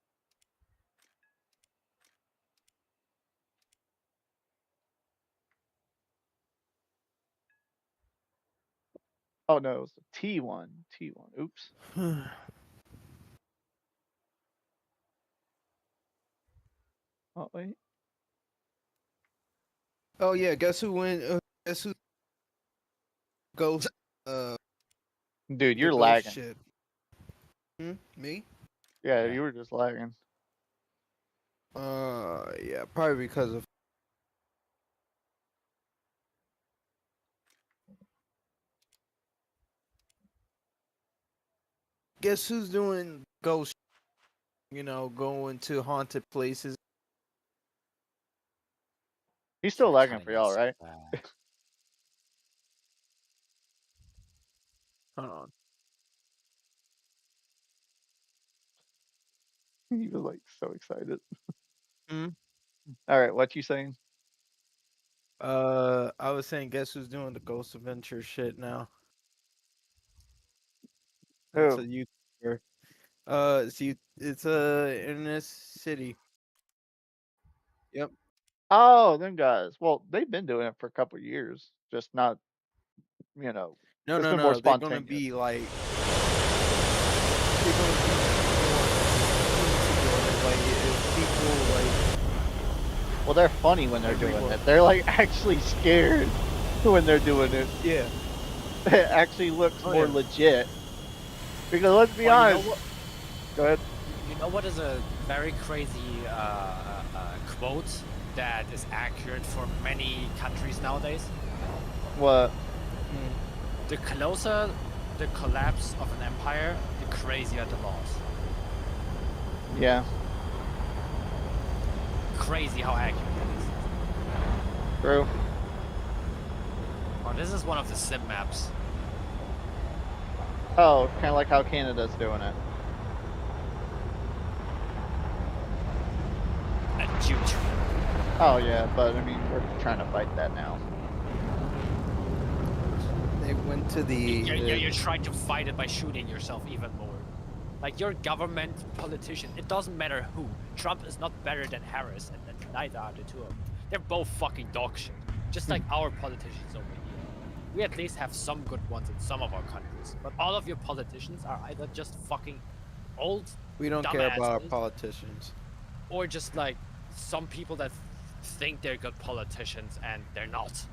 Oh no, it was the T1. T1. Oops. Oh wait. Oh yeah, guess who went? Guess who? Ghost. Dude, the you're ghost lagging. ship. Me? Yeah, Yeah. you were just lagging. Yeah, probably because of. Guess who's doing ghost? You know, going to haunted places. He's still You're lagging cutting for it y'all, so right? bad. Hold on. He was like so excited. Hmm? All right, what you saying? I was saying, guess who's doing the Ghost Adventure shit now? It's a Who? YouTuber. It's Internet City. Yep. Oh, them guys. Well, they've been doing it for a couple years, just not, you know. No, It's no, been no. more They're gonna spontaneous. be like. They're gonna be more like if people like Well, they're funny when they're doing Everyone. it. They're like actually scared when they're doing it. Yeah. It actually looks Oh, more yeah. legit. Because let's be Well, you know honest. what? Go ahead. You know what is a very crazy quote that is accurate for many countries nowadays? What? The closer the collapse of an empire, the crazier the laws. Yeah. Crazy how accurate that is. True. Oh, this is one of the sim maps. Oh, kind of like how Canada's doing it. And huge. Oh yeah, but I mean we're trying to fight that now. They went to the. You're trying to fight it by shooting yourself even more. Like, you're a government politician. It doesn't matter who. Trump is not better than Harris, and neither are the two of them. They're both fucking dog shit. Just like our politicians over here. We at least have some good ones in some of our countries. But all of your politicians are either just fucking old, We don't care about our dumbasses, politicians. or just like some people that think they're good politicians and they're not.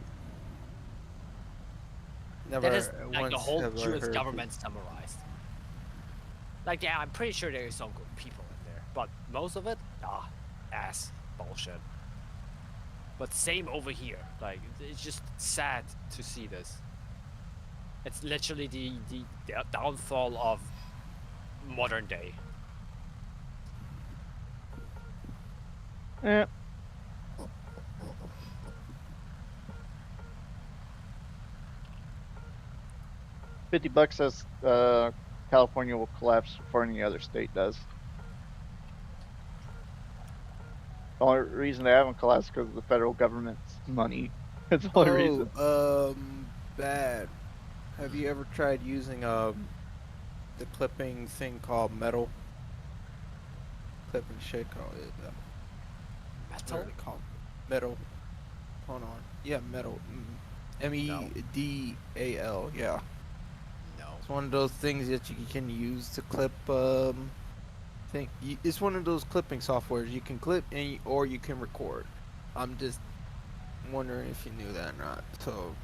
Never. That is like the once whole have I US heard government summarized. Like, yeah, I'm pretty sure there is some good people in there, but most of it, ass bullshit. But same over here. Like, it's just sad to see this. It's literally the downfall of modern day. Yeah. $50 says California will collapse before any other state does. The only reason they haven't collapsed because of the federal government's money. That's the only reason. Bad. Have you ever tried using the clipping thing called metal? Clipping shit called it. Metal? What are they called? Metal. Hold on. Yeah, metal. MEDAL. Yeah. No. It's one of those things that you can use to clip. It's one of those clipping softwares you can clip or you can record. I'm just wondering if you knew that or not. So,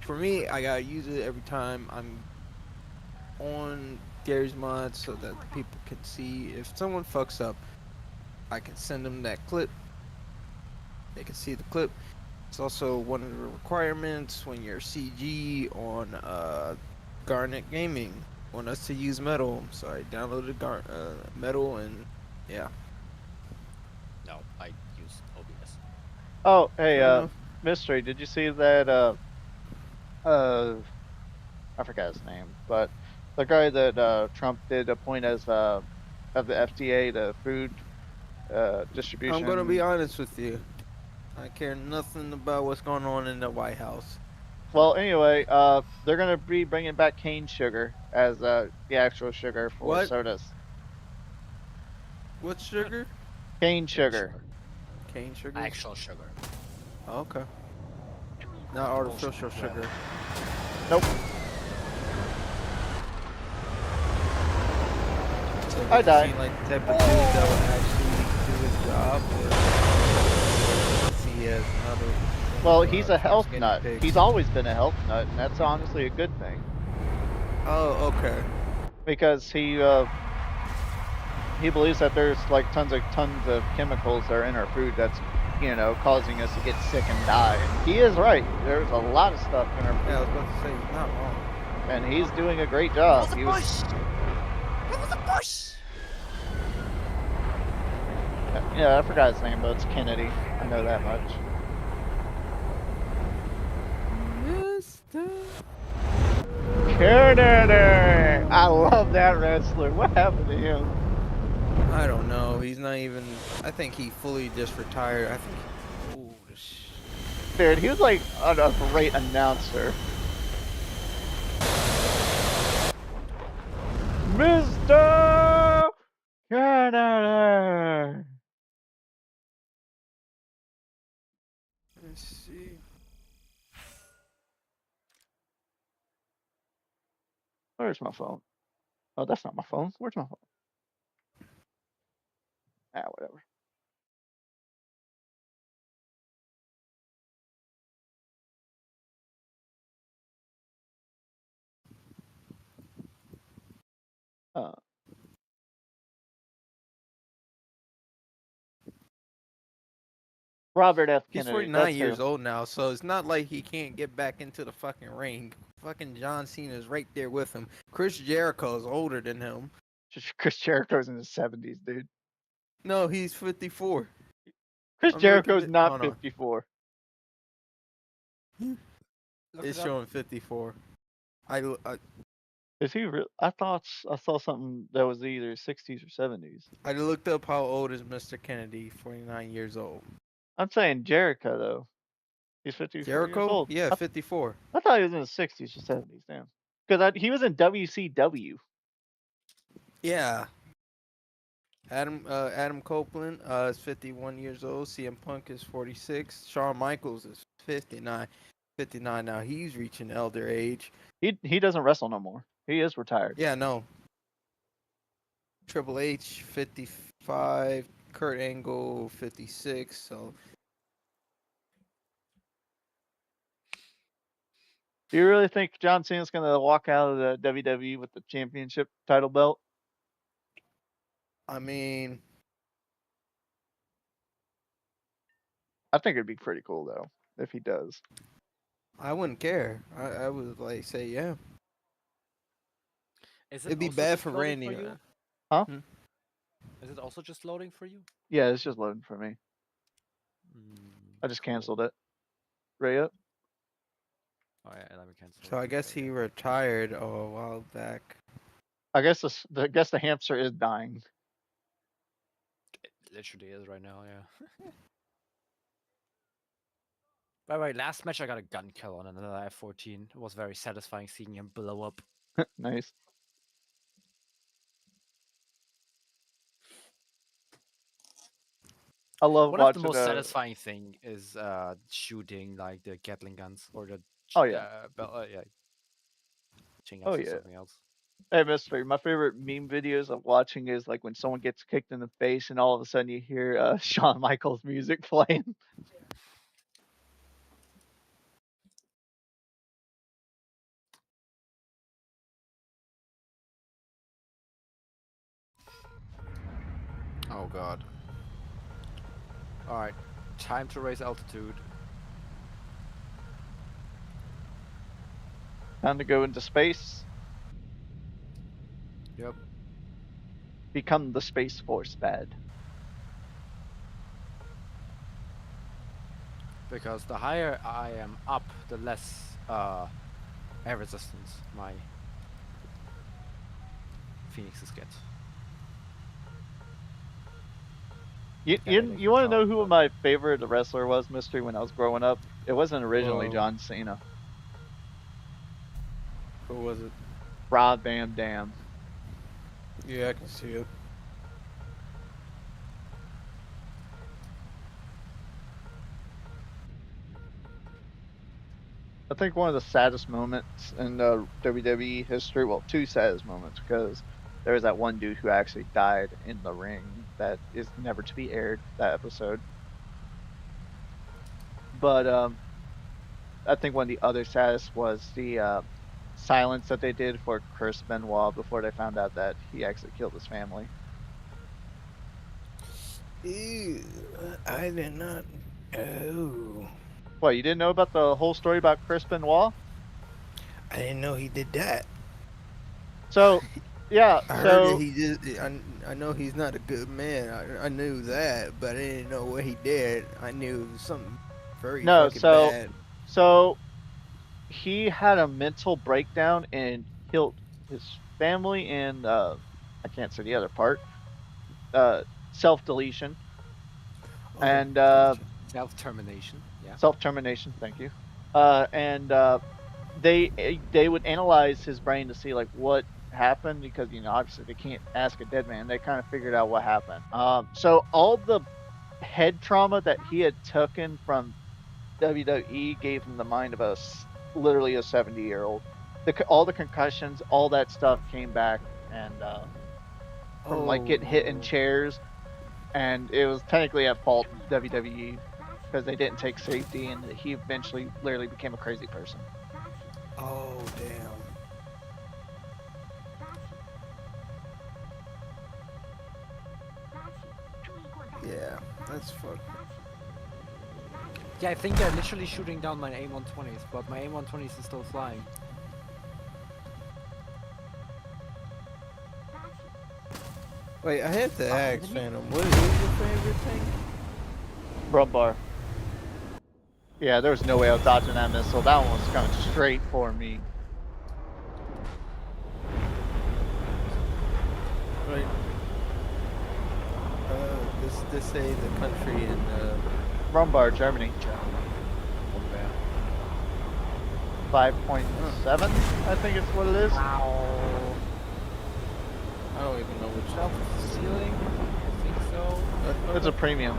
for me, I gotta use it every time I'm on Gary's Mod so that people can see if someone fucks up. I can send them that clip. They can see the clip. It's also one of the requirements when you're CG on Garnet Gaming. Want us to use Metal, so I downloaded Metal, and yeah. No, I use OBS. Oh, hey, Fair enough. Mystery, did you see that I forgot his name, but the guy that Trump did appoint as of the FDA, the food distribution. I'm gonna be honest with you. I care nothing about what's going on in the White House. Well, anyway, they're gonna be bringing back cane sugar as the actual sugar for What? sodas. What sugar? Cane sugar. Cane sugar. Actual sugar. Oh, okay. Not artificial sugar. Nope. So I does he die. seem like the type of dude that will actually do his job, or does he has another? Well, he's a health guinea nut. pig? He's always been a health nut, and that's honestly a good thing Oh, okay. because he believes that there's like tons of chemicals that are in our food that's causing us to get sick and die. And he is right. There's a lot of stuff in our food, Yeah, I was about to say he's not wrong. and he's doing a great job. It was a bush! Yeah, I forgot his name, but it's Kennedy. I know that much. Kennedy! I love that wrestler. What happened to him? I don't know. He's not even. I think he fully just retired. I think. Oh, Dude, he was like a great announcer. Mr. Kennedy! let's see. Where's my phone? Oh, that's not my phone. Where's my phone? Ah, whatever. Uh, Robert F. He's Kennedy. 49 That's years who. old now, so it's not like he can't get back into the fucking ring. Fucking John Cena's right there with him. Chris Jericho's older than him. Chris Jericho's in his 70s, dude. No, he's 54. Chris I'm looking Jericho's at- not hold on. 54. Look It's it up. showing 54. I Is he real? I thought I saw something that was either 60s or 70s. I looked up how old is Mr. Kennedy. 49 years old. I'm saying Jericho though. He's 54 years Jericho? old. Yeah, 54. I thought he was in his 60s or 70s. Damn. Because he was in WCW. Yeah. Adam Copeland is 51 years old. CM Punk is 46. Shawn Michaels is 59. 59 now. He's reaching elder age. He doesn't wrestle no more. He is retired. Yeah, no. Triple H 55. Kurt Angle 56. So Do you really think John Cena's gonna walk out of the WWE with the championship title belt? I mean, I think it'd be pretty cool though if he does. I wouldn't care. I would like say yeah. Is it It'd be also bad just for loading Randy. for you? man. Huh? Hmm? Is it also just loading for you? Yeah, it's just loading for me. I just canceled it. Ray up. Oh yeah, let me cancel. So I guess he retired a while back. I guess the hamster is dying. It literally is right now, yeah. By the way, last match I got a gun kill on another F-14. It was very satisfying seeing him blow up. Nice. I love One of the watching most satisfying thing is shooting like the Gatling guns or the Oh, yeah. yeah. Oh, Or yeah. something else. Hey, Mystery, my favorite meme videos of watching is like when someone gets kicked in the face and all of a sudden you hear Shawn Michaels music playing. Oh god. Alright, time to raise altitude. Time to go into space. Yep. Become the Space Force bad. Because the higher I am up, the less air resistance my Phoenixes get. You make you want to it know sound who fun. my favorite wrestler was, Mystery, when I was growing up? It wasn't originally Whoa. John Cena. Who was it? Rob Van Dam. Yeah, I can see it. I think one of the saddest moments in WWE history, well, two saddest moments, because there was that one dude who actually died in the ring that is never to be aired, that episode. But I think one of the other saddest was the silence that they did for Chris Benoit before they found out that he actually killed his family. Ew, I did not. Oh, What, you didn't know about the whole story about Chris Benoit? I didn't know he did that. So, yeah, I heard so that he did. I know he's not a good man. I knew that, but I didn't know what he did. I knew it was something very No, fucking so- bad. So he had a mental breakdown and killed his family and I can't say the other part. Self-deletion Oh, and gotcha. Self-termination, yeah. self-termination. Thank you. And they would analyze his brain to see like what happened because obviously they can't ask a dead man. They kind of figured out what happened. So all the head trauma that he had taken from WWE gave him the mind of literally a 70-year-old. All the concussions, all that stuff came back, and from like getting hit in Oh. chairs, and it was technically at fault WWE because they didn't take safety, and he eventually literally became a crazy person. Oh damn. That's fucked. Yeah, I think they're literally shooting down my A120s, but my A120s is still flying. Wait, I have to Ah, ask, really? Phantom. What is your favorite tank? Brumbar. Yeah, there was no way I was dodging that missile. That one was coming straight for me. Right. This say the country in Brumbar, Germany. Yeah. 5.7, I think it's what it is. Wow. I don't even know which. Self-sealing? I think so. It's a premium.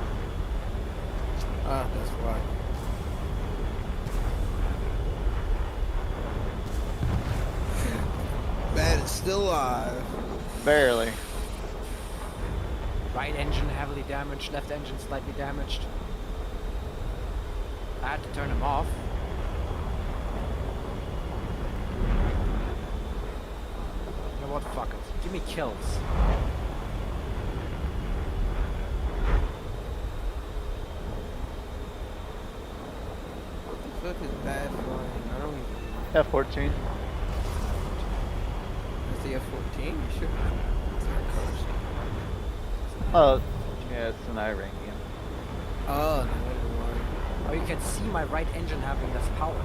That's why. Man, it's still alive. Barely. Right engine heavily damaged, left engine slightly damaged. I had to turn them off. You know what? Fuck it. Give me kills. What the fuck is bad flying? I don't even. F-14. Is the F-14? You sure? It's not color scheme. Oh, yeah, it's an Iranian. Oh, no, never mind. Oh, you can see my right engine having less power.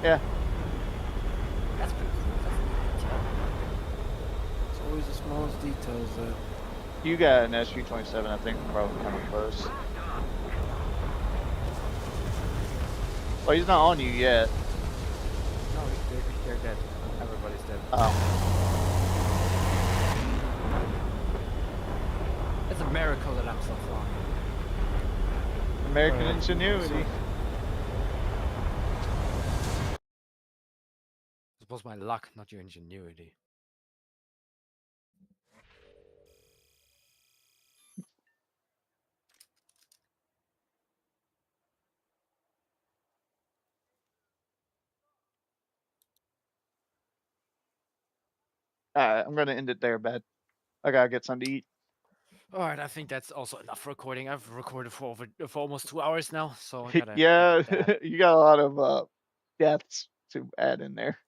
Yeah. That's pretty cool. That's a detail. It's always the smallest details that. You got an SU-27, I think, probably coming close. Well, he's not on you yet. No, they're dead. Everybody's dead. Oh. It's a miracle that I'm still flying. American ingenuity. It was my luck, not your ingenuity. Alright, I'm gonna end it there, bud. I gotta get something to eat. All right, I think that's also enough recording. I've recorded for almost 2 hours now, so I gotta Yeah, edit that. you got a lot of deaths to add in there.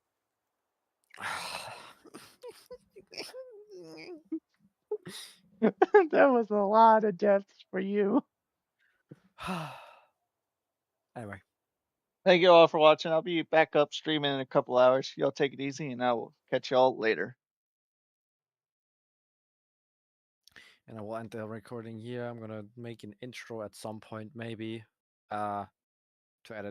That was a lot of deaths for you. Anyway. Thank you all for watching. I'll be back up streaming in a couple hours. Y'all take it easy, and I will catch y'all later. And I will end the recording here. I'm gonna make an intro at some point, maybe, to edit